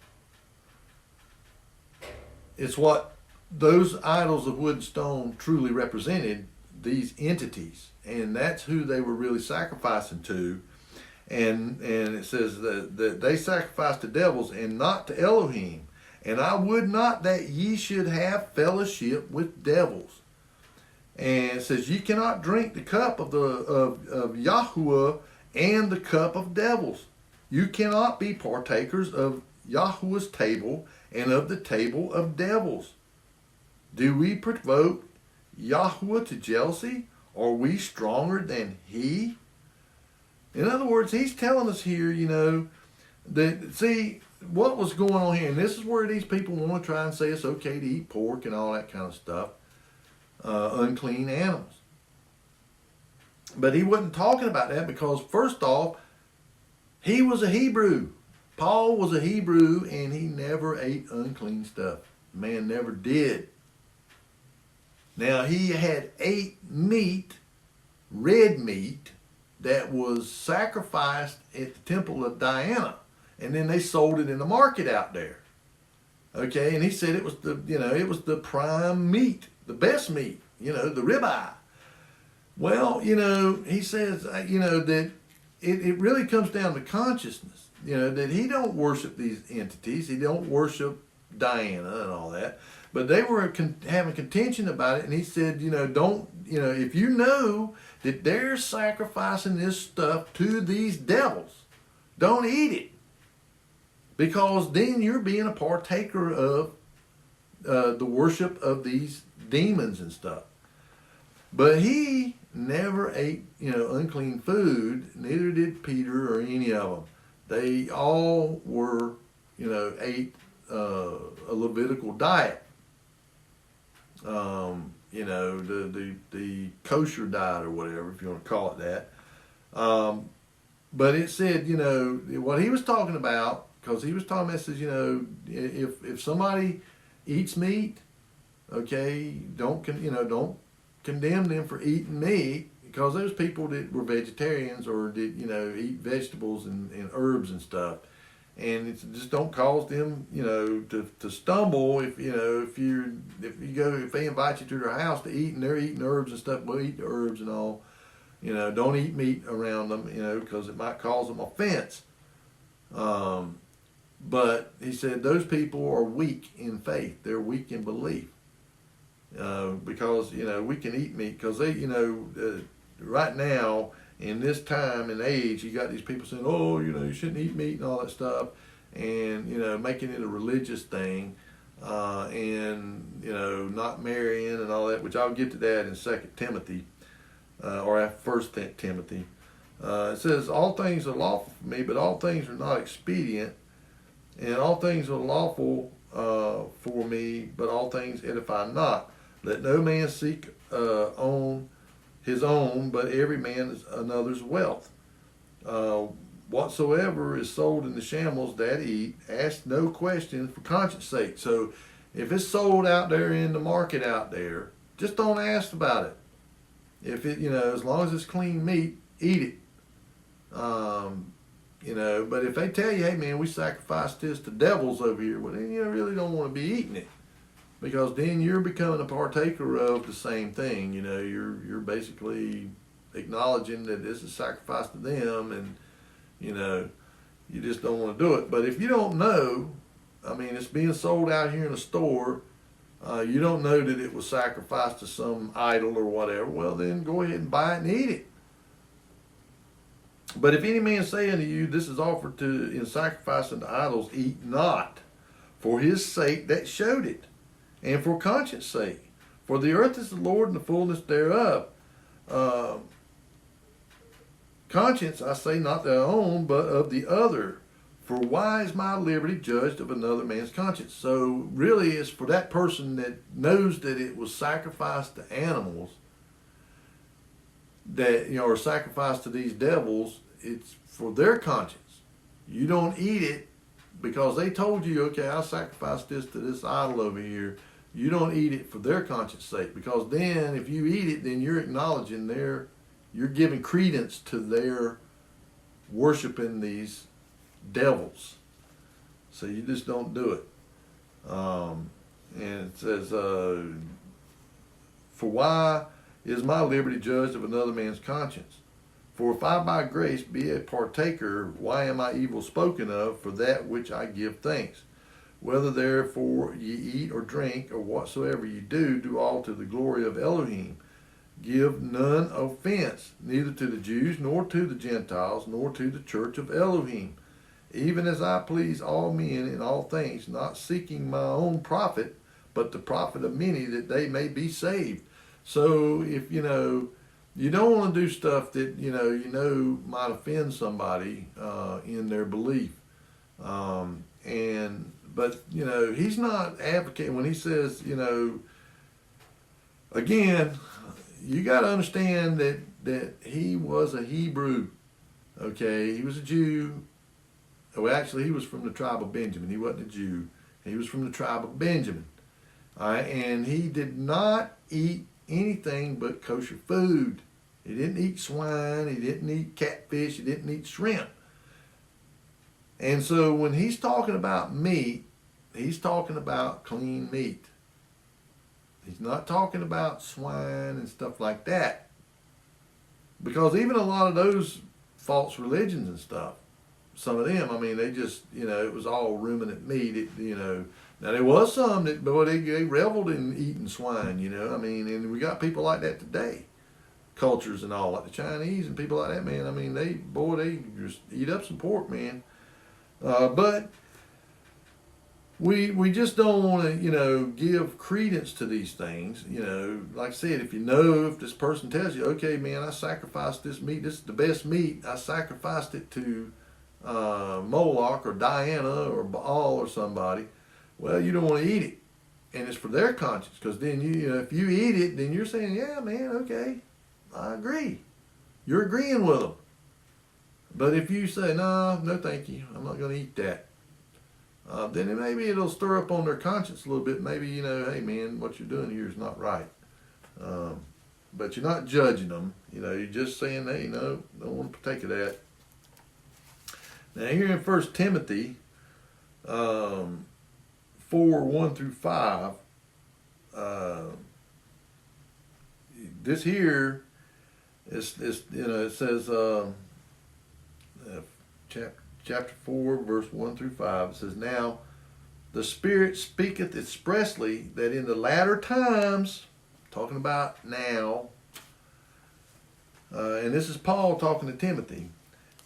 It's what those idols of wood and stone truly represented, these entities, and that's who they were really sacrificing to. And it says that they sacrifice to devils and not to Elohim. And I would not that ye should have fellowship with devils. And it says, "Ye cannot drink the cup of Yahuwah and the cup of devils. You cannot be partakers of Yahuwah's table and of the table of devils." Do we provoke Yahweh to jealousy? Are we stronger than he? In other words, he's telling us here, that, see, what was going on here, and this is where these people want to try and say it's okay to eat pork and all that kind of stuff, unclean animals. But he wasn't talking about that because, first off, he was a Hebrew. Paul was a Hebrew, and he never ate unclean stuff. Man never did. Now, he had ate meat, red meat, that was sacrificed at the temple of Diana. And then they sold it in the market out there. Okay, and he said it was the prime meat, the best meat, the ribeye. Well, he says, that it really comes down to consciousness, that he don't worship these entities. He don't worship Diana and all that. But they were having contention about it, and he said, if you know that they're sacrificing this stuff to these devils, don't eat it. Because then you're being a partaker of the worship of these demons and stuff. But he never ate, unclean food. Neither did Peter or any of them. They all were, ate a Levitical diet. The kosher diet or whatever, if you want to call it that. But it said, what he was talking about, because he was talking about, says, if somebody eats meat, okay, don't condemn them for eating meat, because there's people that were vegetarians or did, eat vegetables and herbs and stuff. And it's just don't cause them, to stumble if they invite you to their house to eat and they're eating herbs and stuff. Well, eat the herbs and all. Don't eat meat around them, because it might cause them offense. But he said those people are weak in faith. They're weak in belief. Because, we can eat meat because they, right now, in this time and age, you got these people saying, oh, you shouldn't eat meat and all that stuff, and, making it a religious thing, and, not marrying and all that, which I'll get to that in 2 Timothy, or at 1 Timothy. It says, all things are lawful for me, but all things are not expedient, and all things are lawful for me, but all things edify not. Let no man seek on his own, but every man is another's wealth. Whatsoever is sold in the shambles that eat, ask no questions for conscience sake. So if it's sold out there in the market out there, just don't ask about it. If it, as long as it's clean meat, eat it. But if they tell you, hey man, we sacrificed this to devils over here, well then you really don't want to be eating it. Because then you're becoming a partaker of the same thing. You're basically acknowledging that this is sacrifice to them, and you just don't want to do it. But if you don't know, it's being sold out here in a store. You don't know that it was sacrificed to some idol or whatever. Well, then go ahead and buy it and eat it. But if any man say unto you, this is offered in sacrifice unto idols, eat not, for his sake that showed it, and for conscience sake. For the earth is the Lord and the fullness thereof. Conscience, I say, not their own, but of the other. For why is my liberty judged of another man's conscience? So really it's for that person that knows that it was sacrificed to animals, that, or sacrificed to these devils, it's for their conscience. You don't eat it because they told you, okay, I'll sacrifice this to this idol over here. You don't eat it for their conscience sake, because then if you eat it, then you're acknowledging you're giving credence to their worshiping these devils. So you just don't do it. And it says, for why is my liberty judged of another man's conscience? For if I by grace be a partaker, why am I evil spoken of for that which I give thanks? Whether therefore ye eat or drink, or whatsoever ye do, do all to the glory of Elohim. Give none offense, neither to the Jews, nor to the Gentiles, nor to the church of Elohim. Even as I please all men in all things, not seeking my own profit, but the profit of many that they may be saved. So if you don't want to do stuff that might offend somebody in their belief, but he's not advocating when he says again, you got to understand that he was a Hebrew. Okay, he was a Jew. Well, actually, he was from the tribe of Benjamin. He wasn't a Jew. He was from the tribe of Benjamin. All right, and he did not eat anything but kosher food. He didn't eat swine. He didn't eat catfish. He didn't eat shrimp. And so when he's talking about meat, he's talking about clean meat. He's not talking about swine and stuff like that. Because even a lot of those false religions and stuff, some of them, I mean, they just, it was all ruminant meat. Now there was some that, boy, they reveled in eating swine, I mean, and we got people like that today. Cultures and all, like the Chinese and people like that, man. I mean, they just eat up some pork, man. But we just don't want to, give credence to these things. Like I said, if this person tells you, okay, man, I sacrificed this meat, this is the best meat, I sacrificed it to Moloch or Diana or Baal or somebody, well, you don't want to eat it. And it's for their conscience, because then if you eat it, then you're saying, yeah, man, okay, I agree. You're agreeing with them. But if you say, no thank you, I'm not going to eat that, then maybe it'll stir up on their conscience a little bit. Maybe, hey man, what you're doing here is not right. But you're not judging them. You're just saying, hey, no, don't want to partake of that. Now here in 1 Timothy 4:1-5, this here is it says chapter 4 verse 1-5. It says, now the Spirit speaketh expressly that in the latter times, talking about now, and this is Paul talking to Timothy.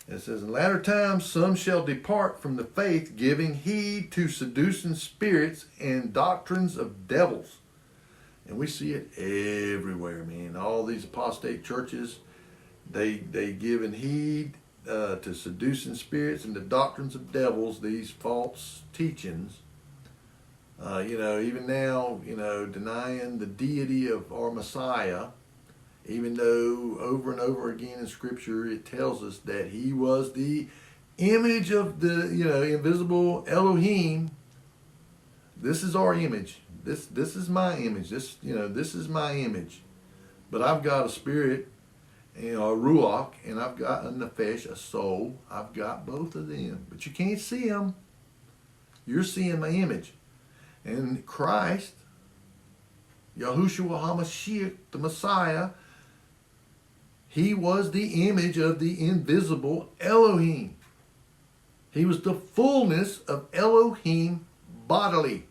It says, in latter times some shall depart from the faith, giving heed to seducing spirits and doctrines of devils. And we see it everywhere, man. All these apostate churches, they giving heed to seducing spirits and the doctrines of devils, these false teachings. Even now, denying the deity of our Messiah, even though over and over again in Scripture it tells us that he was the image of the invisible Elohim. This is our image. This is my image. This is my image. But I've got a spirit, a ruach, and I've got a nefesh, a soul. I've got both of them. But you can't see them. You're seeing my image. And Christ, Yahushua HaMashiach, the Messiah, he was the image of the invisible Elohim. He was the fullness of Elohim bodily.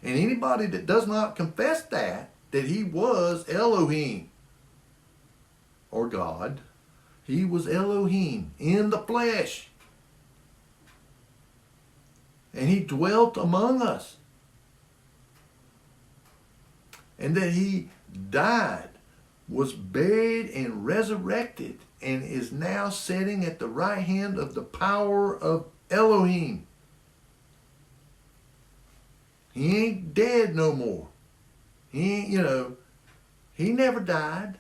And anybody that does not confess that he was Elohim or God, he was Elohim in the flesh. And he dwelt among us. And that he died, was buried and resurrected, and is now sitting at the right hand of the power of Elohim. He ain't dead no more. He ain't, he never died.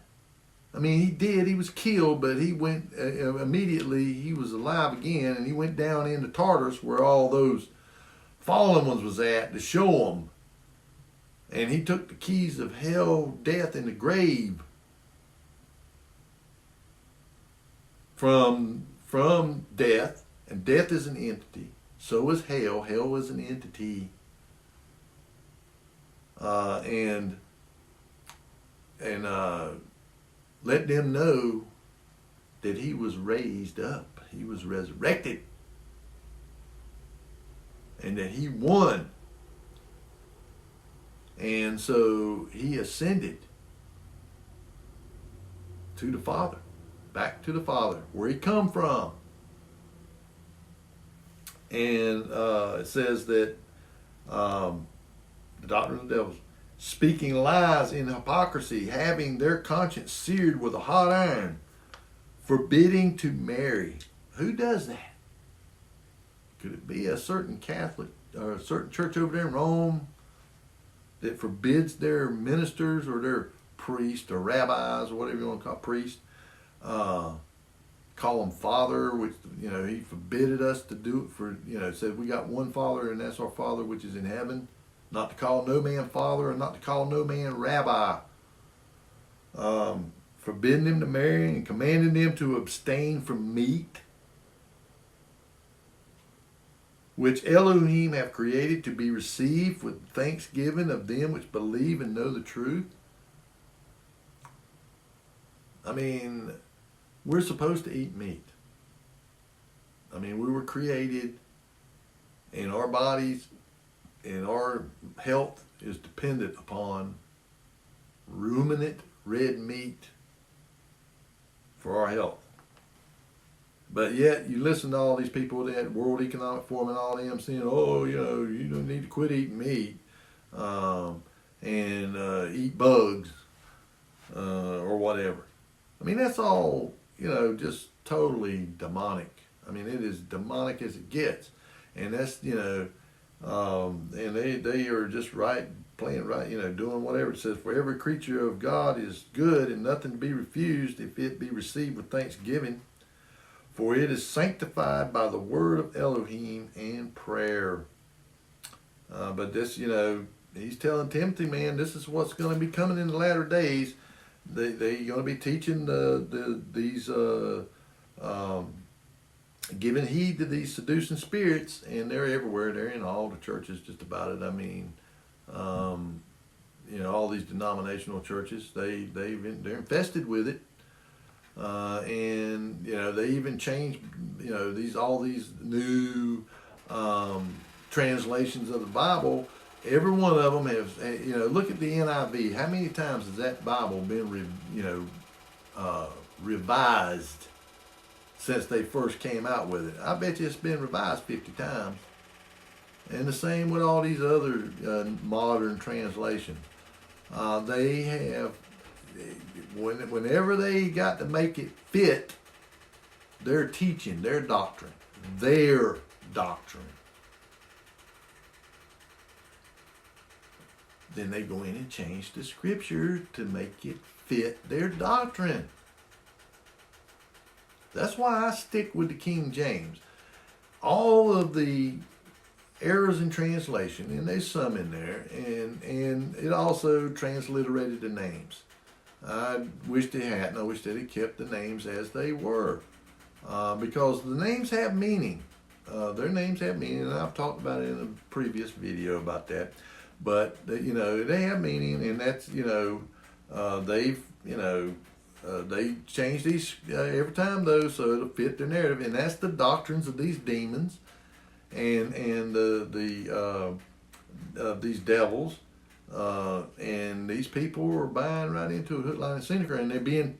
I mean, he did. He was killed, but he went immediately. He was alive again, and he went down into Tartarus where all those fallen ones was at to show them. And he took the keys of hell, death, and the grave from death. And death is an entity. So is hell. Hell is an entity. And let them know that he was raised up. He was resurrected. And that he won. And so he ascended to the Father, back to the Father, where he come from. And it says that the doctrine of the devils, speaking lies in hypocrisy, having their conscience seared with a hot iron, forbidding to marry. Who does that? Could it be a certain Catholic or a certain church over there in Rome that forbids their ministers or their priests or rabbis or whatever you want to call priests, call them Father, which, you know, he forbidden us to do it for, you know, said we got one Father and that's our Father which is in heaven, not to call no man Father and not to call no man Rabbi, forbidding them to marry and commanding them to abstain from meat, which Elohim have created to be received with thanksgiving of them which believe and know the truth. I mean, we're supposed to eat meat. I mean, we were created, and our bodies and our health is dependent upon ruminant red meat for our health. But yet, you listen to all these people, that World Economic Forum and all them saying, oh, you know, you don't need to quit eating meat and eat bugs or whatever. I mean, that's all, you know, just totally demonic. I mean, it is demonic as it gets. And that's, you know, and they are just playing right, you know, doing whatever. It says, for every creature of God is good and nothing to be refused if it be received with thanksgiving. For it is sanctified by the word of Elohim and prayer. But this, you know, he's telling Timothy, man, this is what's going to be coming in the latter days. They're going to be teaching these, giving heed to these seducing spirits, and they're everywhere. They're in all the churches, just about it. I mean, you know, all these denominational churches, they're infested with it. And you know, they even changed, you know, all these new translations of the Bible. Every one of them has, you know, look at the NIV. How many times has that Bible been, revised since they first came out with it? I bet you it's been revised 50 times. And the same with all these other modern translations. They have, whenever they got to make it fit their teaching, their doctrine, then they go in and change the scripture to make it fit their doctrine. That's why I stick with the King James. All of the errors in translation, and there's some in there, and it also transliterated the names. I wish they hadn't. I wish they'd have kept the names as they were, because the names have meaning. Their names have meaning, and I've talked about it in a previous video about that. But you know, they have meaning, and that's, you know, they've, you know, they change these every time though, so it'll fit their narrative, and that's the doctrines of these demons, and these devils. And these people are buying right into a hook, line, and sinker, and they're being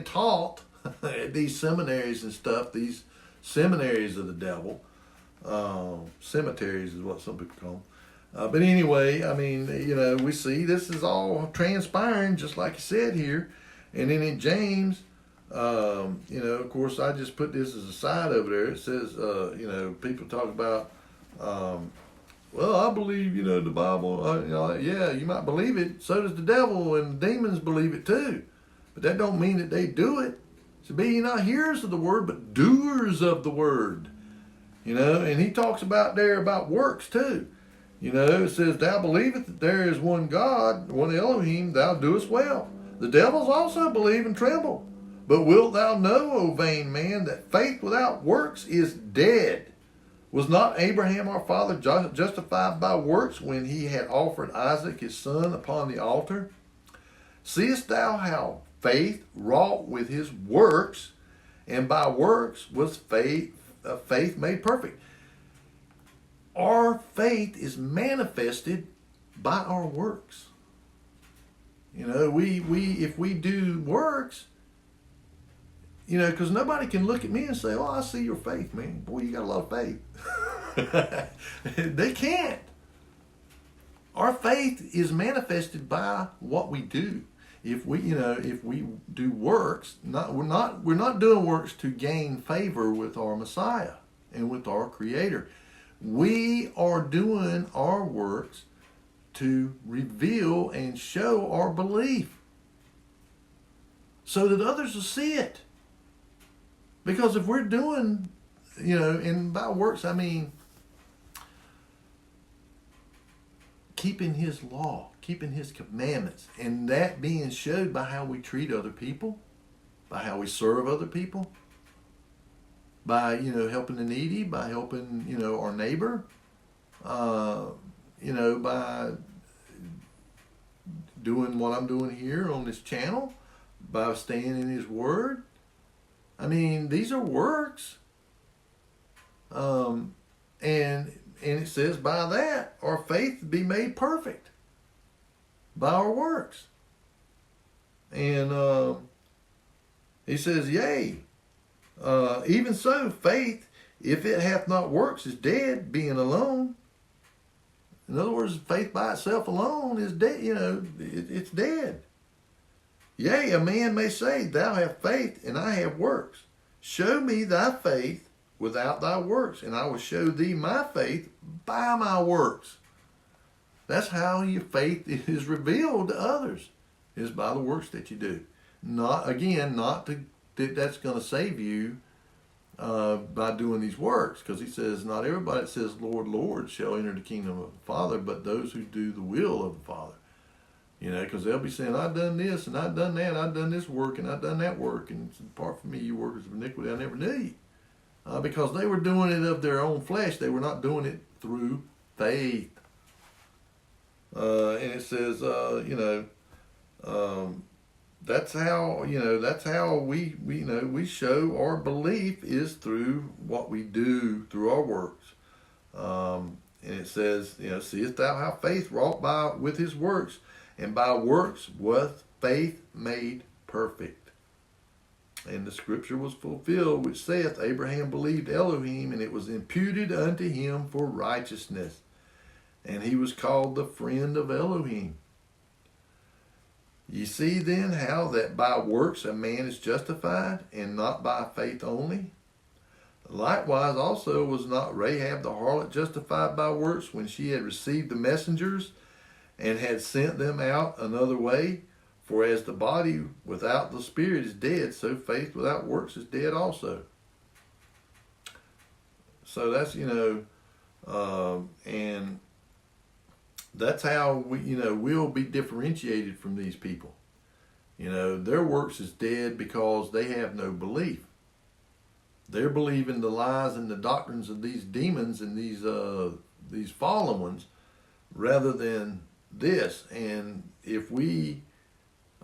taught at these seminaries and stuff. These seminaries of the devil, cemeteries is what some people call them. But anyway, I mean, you know, we see this is all transpiring, just like you said here, and then in James, you know, of course, I just put this as a side over there. It says, you know, people talk about. Well, I believe, you know, the Bible. You know, yeah, you might believe it. So does the devil, and demons believe it too. But that don't mean that they do it. So be ye not hearers of the word, but doers of the word. You know, and he talks about there about works too. You know, it says, thou believest that there is one God, one Elohim, thou doest well. The devils also believe and tremble. But wilt thou know, O vain man, that faith without works is dead? Was not Abraham our father justified by works when he had offered Isaac his son upon the altar? Seest thou how faith wrought with his works, and by works was faith made perfect? Our faith is manifested by our works. You know, we if we do works, you know, because nobody can look at me and say, oh, I see your faith, man. Boy, you got a lot of faith. They can't. Our faith is manifested by what we do. If we do works, we're not doing works to gain favor with our Messiah and with our Creator. We are doing our works to reveal and show our belief so that others will see it. Because if we're doing, and by works I mean keeping His law, keeping His commandments, and that being showed by how we treat other people, by how we serve other people, by helping the needy, by helping our neighbor, by doing what I'm doing here on this channel, by staying in His Word. I mean, these are works, and it says by that our faith be made perfect by our works. And he says, yea, even so, faith, if it hath not works, is dead, being alone. In other words, faith by itself alone is dead. It's dead. Yea, a man may say, thou hast faith, and I have works. Show me thy faith without thy works, and I will show thee my faith by my works. That's how your faith is revealed to others, is by the works that you do. Not that's going to save you by doing these works, because he says, not everybody that says, Lord, Lord, shall enter the kingdom of the Father, but those who do the will of the Father. Because they'll be saying, I've done this, and I've done that, I've done this work, and I've done that work, and apart from me, you workers of iniquity, I never knew you. Because they were doing it of their own flesh, they were not doing it through faith. And it says, that's how we show our belief is through what we do, through our works. And it says, seest thou how faith wrought with his works, and by works was faith made perfect. And the scripture was fulfilled, which saith, Abraham believed Elohim, and it was imputed unto him for righteousness. And he was called the friend of Elohim. Ye see then how that by works a man is justified, and not by faith only? Likewise also was not Rahab the harlot justified by works when she had received the messengers, and had sent them out another way? For as the body without the spirit is dead, so faith without works is dead also. So that's, and that's how we'll be differentiated from these people. Their works is dead because they have no belief. They're believing the lies and the doctrines of these demons and these fallen ones, rather than this. And if we,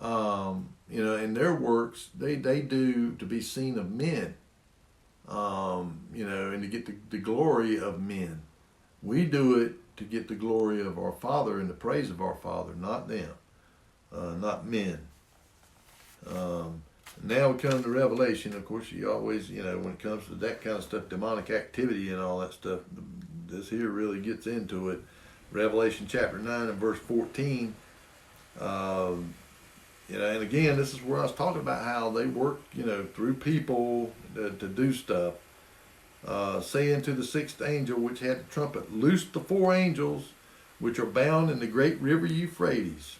in their works, they do to be seen of men, and to get the glory of men. We do it to get the glory of our Father and the praise of our Father, not them, not men. Now we come to Revelation. Of course, you always, when it comes to that kind of stuff, demonic activity and all that stuff, this here really gets into it. Revelation chapter 9 and verse 14. And again, this is where I was talking about how they work, through people to do stuff. Saying to the sixth angel which had the trumpet, loose the four angels which are bound in the great river Euphrates.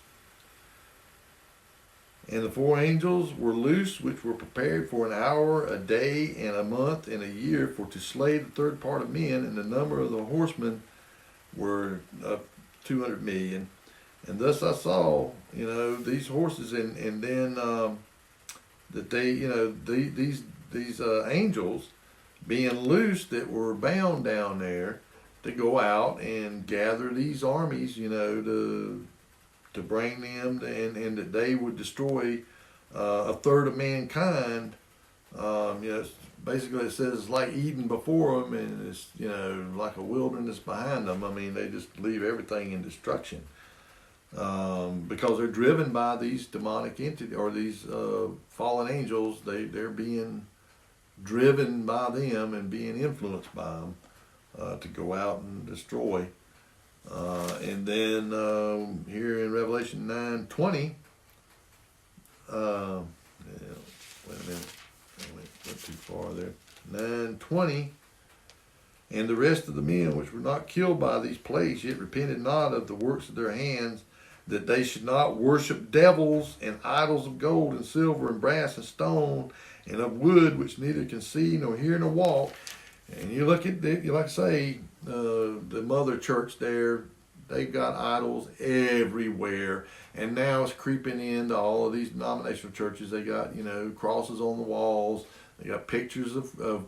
And the four angels were loose, which were prepared for an hour, a day, and a month, and a year, for to slay the third part of men, and the number of the horsemen were 200 million. And thus I saw, these horses, and then that they, these angels being loose that were bound down there to go out and gather these armies, to bring them, and that they would destroy a third of mankind. Basically it says it's like Eden before them, and it's, like a wilderness behind them. I mean, they just leave everything in destruction. Because they're driven by these demonic entities, or these fallen angels. They're being driven by them and being influenced by them to go out and destroy. And then here in Revelation 9:20, wait a minute, I went too far there. 9:20, and the rest of the men which were not killed by these plagues yet repented not of the works of their hands, that they should not worship devils and idols of gold and silver and brass and stone and of wood, which neither can see nor hear nor walk. And you look at the, like I say, the mother church there, they've got idols everywhere, and now it's creeping into all of these denominational churches. They got, crosses on the walls. They got pictures of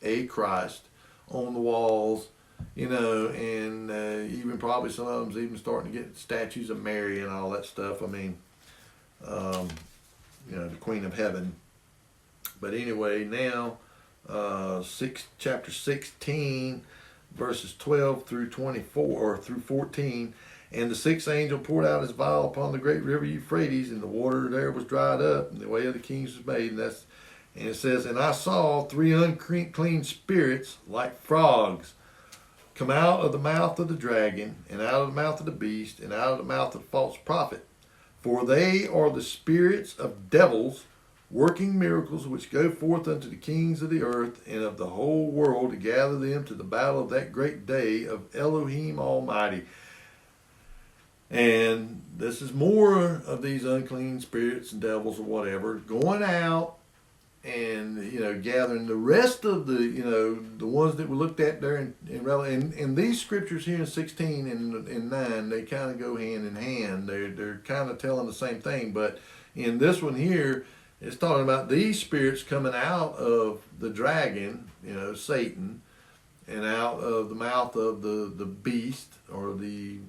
a Christ on the walls, and even probably some of them's even starting to get statues of Mary and all that stuff. I mean, the Queen of Heaven. But anyway, now, chapter 16, verses 12 through 24, or through 14, and the sixth angel poured out his vial upon the great river Euphrates, and the water there was dried up, and the way of the kings was made. And it says, and I saw three unclean spirits like frogs come out of the mouth of the dragon, and out of the mouth of the beast, and out of the mouth of the false prophet. For they are the spirits of devils, working miracles, which go forth unto the kings of the earth and of the whole world, to gather them to the battle of that great day of Elohim Almighty. And this is more of these unclean spirits and devils or whatever going out and gathering the rest of the the ones that we looked at there in these scriptures here in 16 and 9, they kind of go hand in hand. They're kind of telling the same thing, but in this one here, it's talking about these spirits coming out of the dragon, Satan, and out of the mouth of the beast, or the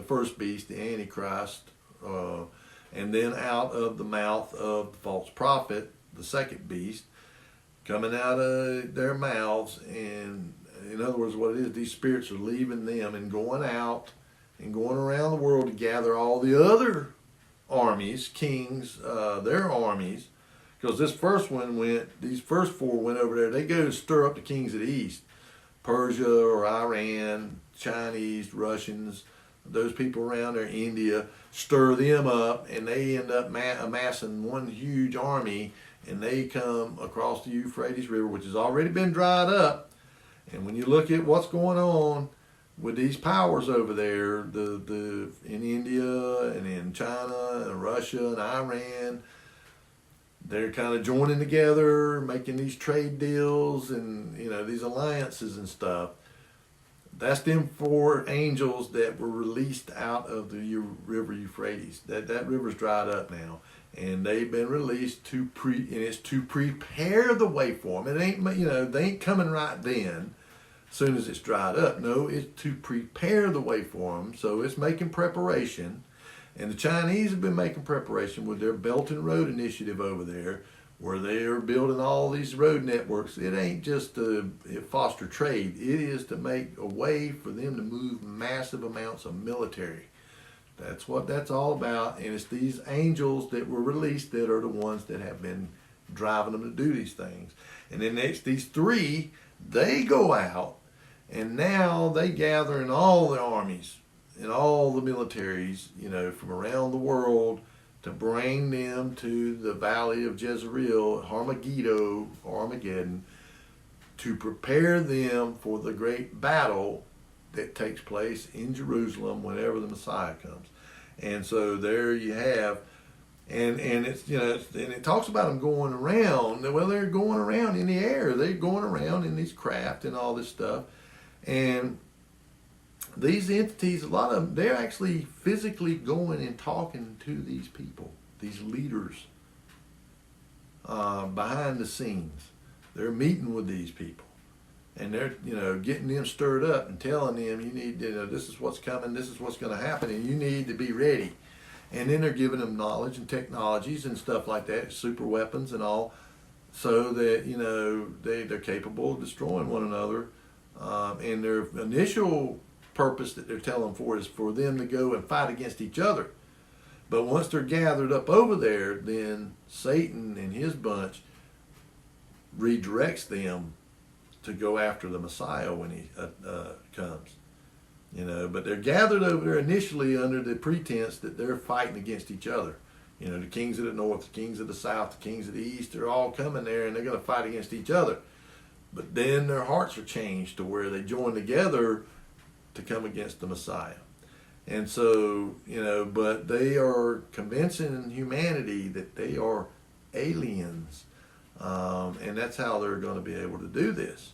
first beast, the Antichrist, and then out of the mouth of the false prophet, the second beast, coming out of their mouths. And in other words, what it is, these spirits are leaving them and going out and going around the world to gather all the other armies, kings, their armies, because these first four went over there. They go to stir up the kings of the east, Persia or Iran, Chinese, Russians, those people around there, India, stir them up, and they end up amassing one huge army, and they come across the Euphrates River, which has already been dried up. And when you look at what's going on with these powers over there, in India and in China and Russia and Iran, they're kind of joining together, making these trade deals and these alliances and stuff. That's them four angels that were released out of the river Euphrates. That river's dried up now, and they've been released to prepare the way for them. It ain't they ain't coming right then, as soon as it's dried up. No, it's to prepare the way for them. So it's making preparation, and the Chinese have been making preparation with their Belt and Road Initiative over there, where they are building all these road networks. It ain't just to foster trade. It is to make a way for them to move massive amounts of military. That's what that's all about. And it's these angels that were released that are the ones that have been driving them to do these things. And then next, these three, they go out, and now they gather in all the armies and all the militaries, from around the world, to bring them to the valley of Jezreel, Armageddon, to prepare them for the great battle that takes place in Jerusalem whenever the Messiah comes. And so there you have, and it's and it talks about them going around. Well, they're going around in the air. They're going around in these craft and all this stuff, and these entities, a lot of them, they're actually physically going and talking to these people, these leaders, behind the scenes. They're meeting with these people, and they're getting them stirred up and telling them, you need this is what's coming, this is what's going to happen, and you need to be ready. And then they're giving them knowledge and technologies and stuff like that, super weapons and all, so that they're capable of destroying one another. And their initial purpose that they're telling for is for them to go and fight against each other. But once they're gathered up over there, then Satan and his bunch redirects them to go after the Messiah when he comes. But they're gathered over there initially under the pretense that they're fighting against each other. The kings of the north, the kings of the south, the kings of the east, they're all coming there and they're going to fight against each other. But then their hearts are changed to where they join together to come against the Messiah. And so, but they are convincing humanity that they are aliens. And that's how they're going to be able to do this.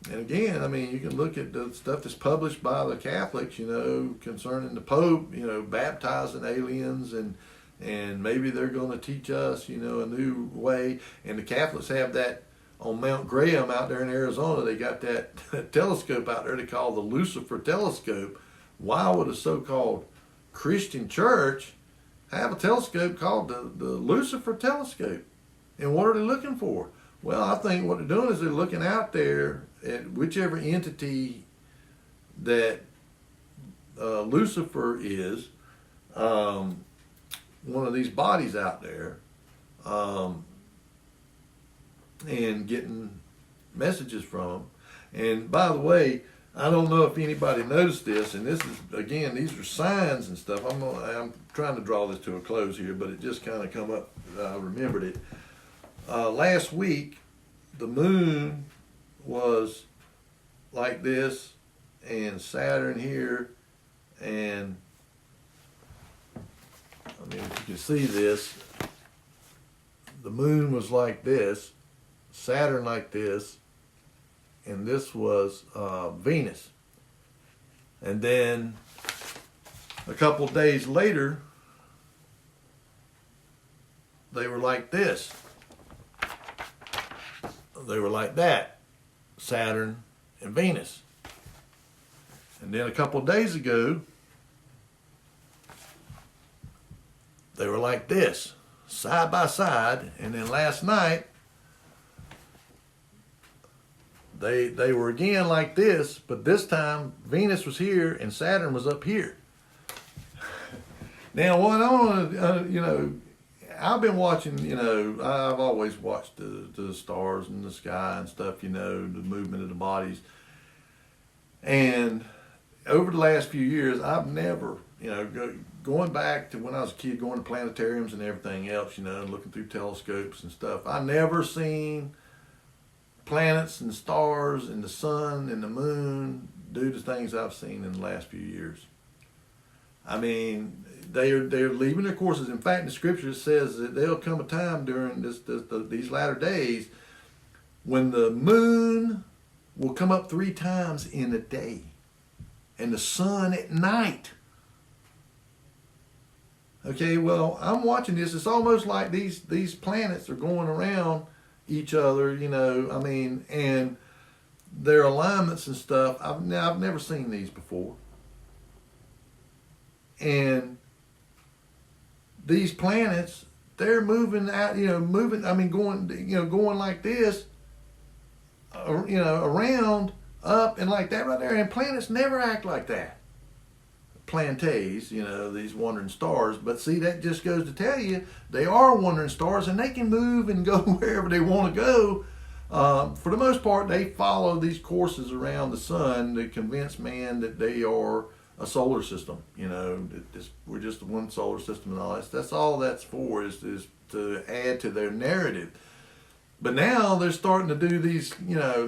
And again, you can look at the stuff that's published by the Catholics, concerning the Pope, baptizing aliens, and maybe they're going to teach us, a new way. And the Catholics have that on Mount Graham out there in Arizona. They got that telescope out there they call the Lucifer telescope. Why would a so-called Christian church have a telescope called the Lucifer telescope? And what are they looking for? Well, I think what they're doing is they're looking out there at whichever entity that Lucifer is, one of these bodies out there, and getting messages from them. And by the way, I don't know if anybody noticed this, and this is, again, these are signs and stuff. I'm trying to draw this to a close here, but it just kind of come up. I remembered it. Last week, the moon was like this, and Saturn here, and if you can see this, the moon was like this, Saturn like this, and this was Venus. And then a couple days later, they were like this. They were like that, Saturn and Venus. And then a couple days ago, they were like this, side by side. And then last night, they were again like this, but this time Venus was here and Saturn was up here. Now, what I want to, I've been watching, I've always watched the stars and the sky and stuff, the movement of the bodies. And over the last few years, I've never, going back to when I was a kid, going to planetariums and everything else, and looking through telescopes and stuff, I never seen planets and stars and the sun and the moon do the things I've seen in the last few years. They're leaving their courses. In fact, the scripture says that there'll come a time during these latter days when the moon will come up 3 times in a day, and the sun at night. Okay, well, I'm watching this. It's almost like these planets are going around each other, and their alignments and stuff. I've never seen these before. And these planets, they're moving out, going like this, around, up, and like that right there. And planets never act like that. Planets, these wandering stars. But see, that just goes to tell you, they are wandering stars, and they can move and go wherever they want to go. For the most part, they follow these courses around the sun to convince man that they are a solar system. We're just one solar system and all that. That's all that's for, is to add to their narrative. But now they're starting to do these,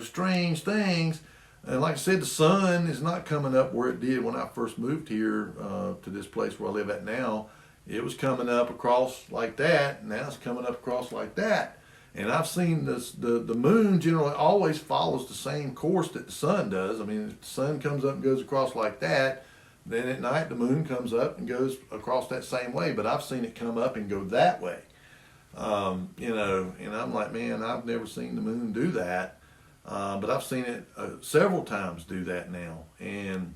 strange things. And like I said, the sun is not coming up where it did when I first moved here to this place where I live at now. It was coming up across like that, and now it's coming up across like that. And I've seen the moon generally always follows the same course that the sun does. The sun comes up and goes across like that. Then at night, the moon comes up and goes across that same way. But I've seen it come up and go that way. And I'm like, man, I've never seen the moon do that. But I've seen it several times do that now. And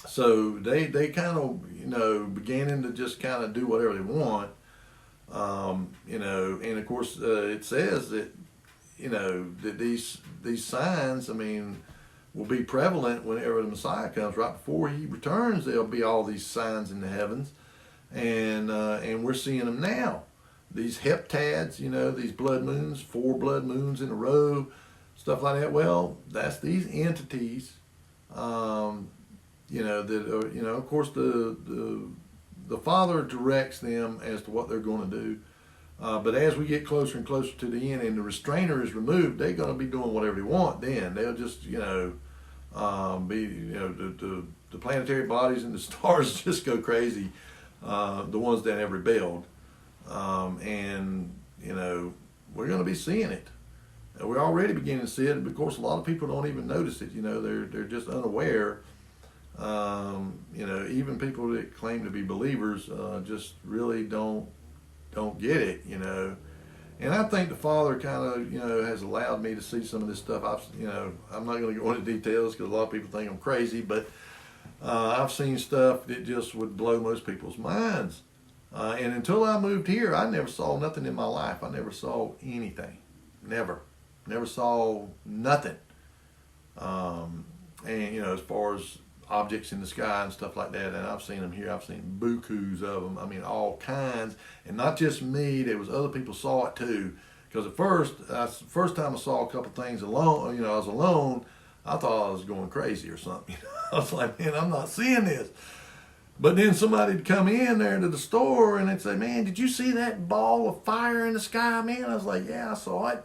so they kind of, beginning to just kind of do whatever they want. And of course, it says that, that these signs, will be prevalent whenever the Messiah comes. Right before he returns, there'll be all these signs in the heavens, and we're seeing them now. These heptads, these blood moons, 4 blood moons in a row, stuff like that. Well, that's these entities of course the Father directs them as to what they're going to do. But as we get closer and closer to the end and the restrainer is removed, they're going to be doing whatever they want then. They'll just, the planetary bodies and the stars just go crazy, the ones that have rebelled. And we're going to be seeing it. We're already beginning to see it. Of course, a lot of people don't even notice it. They're just unaware. Even people that claim to be believers just really don't get it. And I think the Father kind of has allowed me to see some of this stuff. I'm not going to go into details because a lot of people think I'm crazy, but I've seen stuff that just would blow most people's minds. And until I moved here, I never saw nothing in my life. I never saw anything. Never saw nothing. And as far as objects in the sky and stuff like that, and I've seen them here. I've seen bukus of them. I mean, all kinds, and not just me. There was other people saw it too. Because at first, the first time I saw a couple things alone, I was alone. I thought I was going crazy or something. I was like, man, I'm not seeing this. But then somebody'd come in there to the store and they'd say, man, did you see that ball of fire in the sky, man? I was like, yeah, I saw it.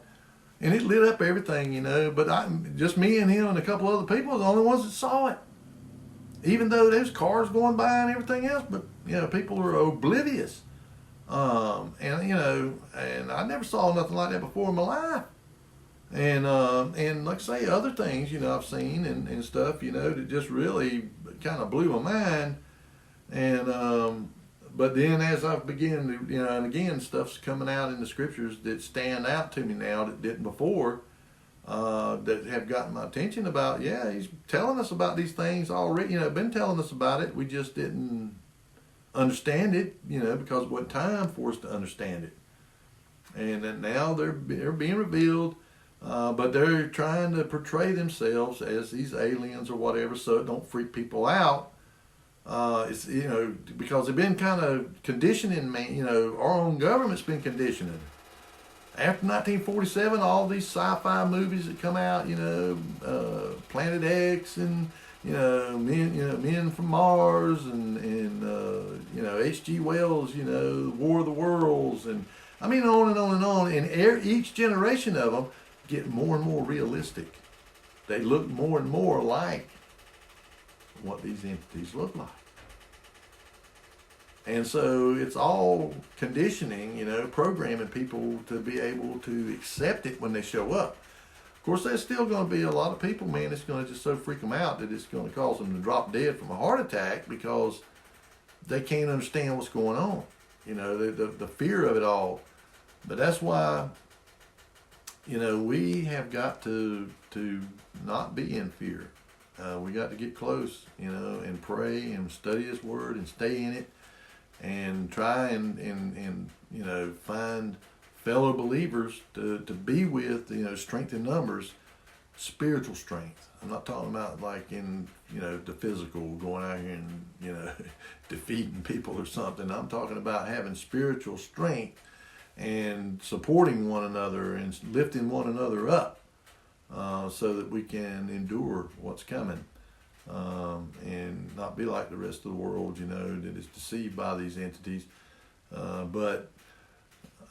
And it lit up everything, But just me and him and a couple other people were the only ones that saw it. Even though there's cars going by and everything else, but people are oblivious. And I never saw nothing like that before in my life. And like I say, other things, I've seen and stuff, that just really kind of blew my mind. And but then as I've begun to, and again, stuff's coming out in the scriptures that stand out to me now that didn't before. That have gotten my attention about, he's telling us about these things already, been telling us about it. We just didn't understand it, because it wasn't time for us to understand it. And then now they're being revealed, but they're trying to portray themselves as these aliens or whatever, so it don't freak people out. It's, because they've been kind of conditioning me, our own government's been conditioning. After 1947, all these sci-fi movies that come out, Planet X and Men from Mars and H.G. Wells, War of the Worlds, and I mean on and on and on. And each generation of them get more and more realistic. They look more and more like what these entities look like. And so it's all conditioning, programming people to be able to accept it when they show up. Of course, there's still going to be a lot of people, man, it's going to just so freak them out that it's going to cause them to drop dead from a heart attack because they can't understand what's going on, the fear of it all. But that's why, we have got to not be in fear. We got to get close, and pray and study His Word and stay in it. And try and find fellow believers to be with, strength in numbers, spiritual strength. I'm not talking about like in, the physical, going out here and, defeating people or something. I'm talking about having spiritual strength and supporting one another and lifting one another up so that we can endure what's coming. And not be like the rest of the world, that is deceived by these entities. But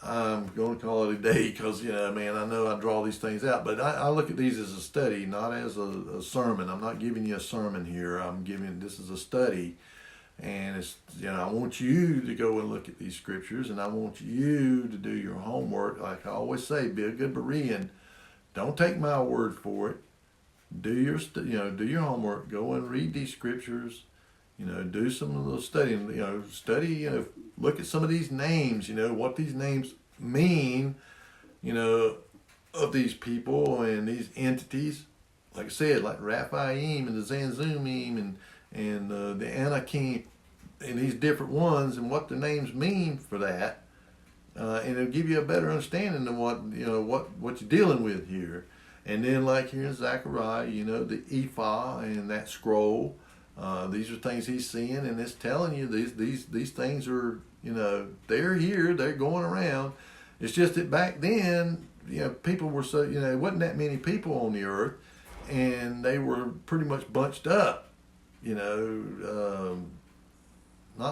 I'm going to call it a day because, man, I know I draw these things out. But I look at these as a study, not as a sermon. I'm not giving you a sermon here. This is a study. And it's, I want you to go and look at these scriptures, and I want you to do your homework. Like I always say, be a good Berean. Don't take my word for it. Do your homework. Go and read these scriptures. Do some of those studying. Study. Look at some of these names. What these names mean. Of these people and these entities. Like I said, like Raphaim and the Zanzumim and the Anakim and these different ones and what their names mean for that. And it'll give you a better understanding of what you're dealing with here. And then like here in Zachariah, the ephah and that scroll, these are things he's seeing, and it's telling you these things are, they're here, they're going around. It's just that back then, people were so, it wasn't that many people on the earth, and they were pretty much bunched up, not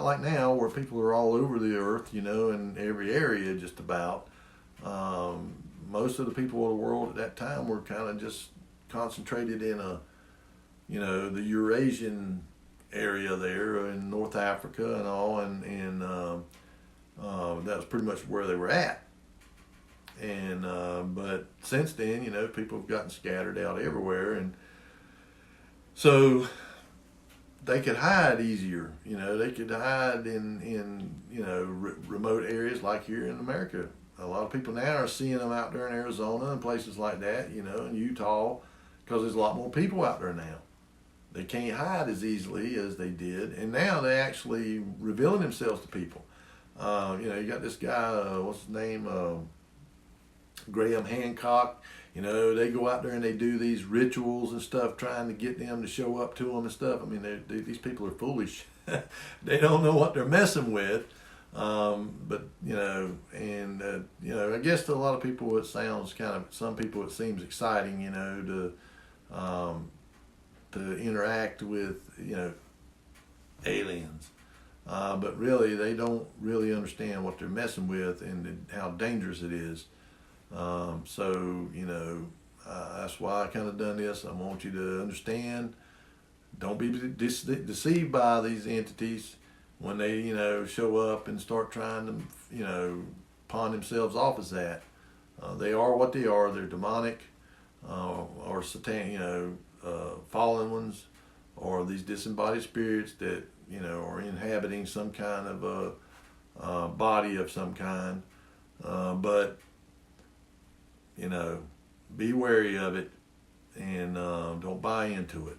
like now where people are all over the earth, in every area just about. Most of the people of the world at that time were kind of just concentrated in the Eurasian area there in North Africa and all, and that was pretty much where they were at. And but since then, people have gotten scattered out everywhere, and so they could hide easier. They could hide in remote areas like here in America. A lot of people now are seeing them out there in Arizona and places like that, in Utah, because there's a lot more people out there now. They can't hide as easily as they did, and now they actually revealing themselves to people. You got this guy, what's his name, Graham Hancock. They go out there and they do these rituals and stuff, trying to get them to show up to them and stuff. I mean, these people are foolish. They don't know what they're messing with. But I guess to a lot of people it sounds some people it seems exciting, to interact with, aliens. But really, they don't really understand what they're messing with and how dangerous it is. That's why I kind of done this. I want you to understand. Don't be deceived by these entities when they, show up and start trying to, pawn themselves off as that. They are what they are. They're demonic, or Satan, fallen ones, or these disembodied spirits that, are inhabiting some kind of a body of some kind. But be wary of it, and don't buy into it.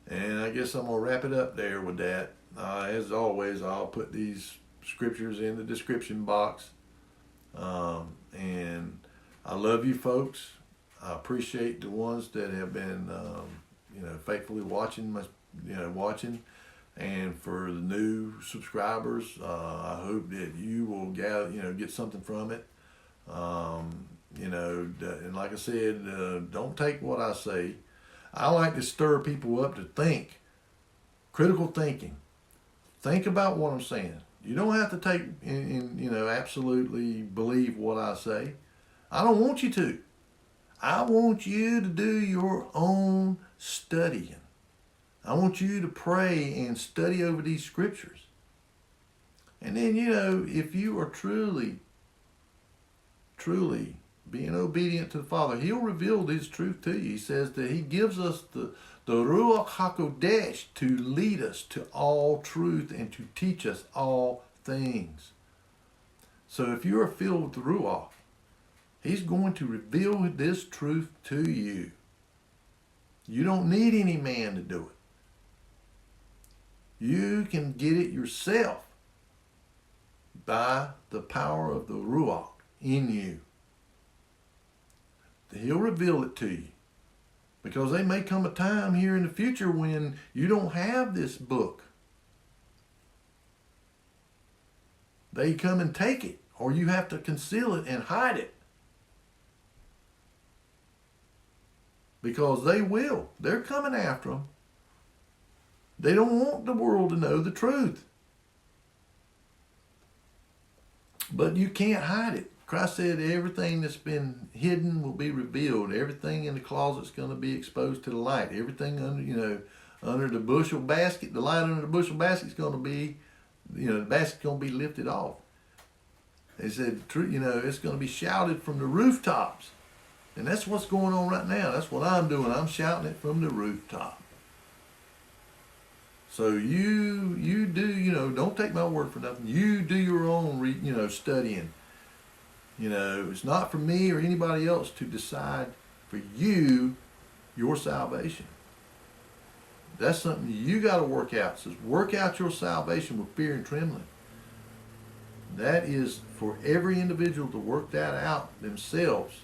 And I guess I'm going to wrap it up there with that. As always, I'll put these scriptures in the description box. And I love you folks. I appreciate the ones that have been, faithfully watching. And for the new subscribers, I hope that you will get something from it. And like I said, don't take what I say. I like to stir people up to think, critical thinking. Think about what I'm saying. You don't have to take and absolutely believe what I say. I don't want you to. I want you to do your own studying. I want you to pray and study over these scriptures. And then, if you are truly being obedient to the Father, He'll reveal His truth to you. He says that He gives us the Ruach HaKodesh to lead us to all truth and to teach us all things. So if you are filled with the Ruach, He's going to reveal this truth to you. You don't need any man to do it. You can get it yourself by the power of the Ruach in you. He'll reveal it to you. Because there may come a time here in the future when you don't have this book. They come and take it, or you have to conceal it and hide it. Because they will. They're coming after them. They don't want the world to know the truth. But you can't hide it. Christ said everything that's been hidden will be revealed. Everything in the closet's going to be exposed to the light. Everything under the bushel basket, the light under the bushel basket's going to be, the basket's going to be lifted off. He said, it's going to be shouted from the rooftops. And that's what's going on right now. That's what I'm doing. I'm shouting it from the rooftop. So you do, don't take my word for nothing. You do your own, studying. It's not for me or anybody else to decide for you your salvation. That's something you got to work out. It says, work out your salvation with fear and trembling. That is for every individual to work that out themselves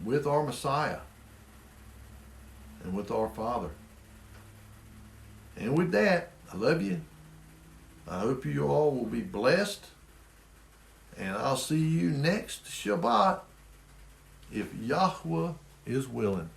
with our Messiah and with our Father. And with that, I love you. I hope you all will be blessed. And I'll see you next Shabbat if Yahweh is willing.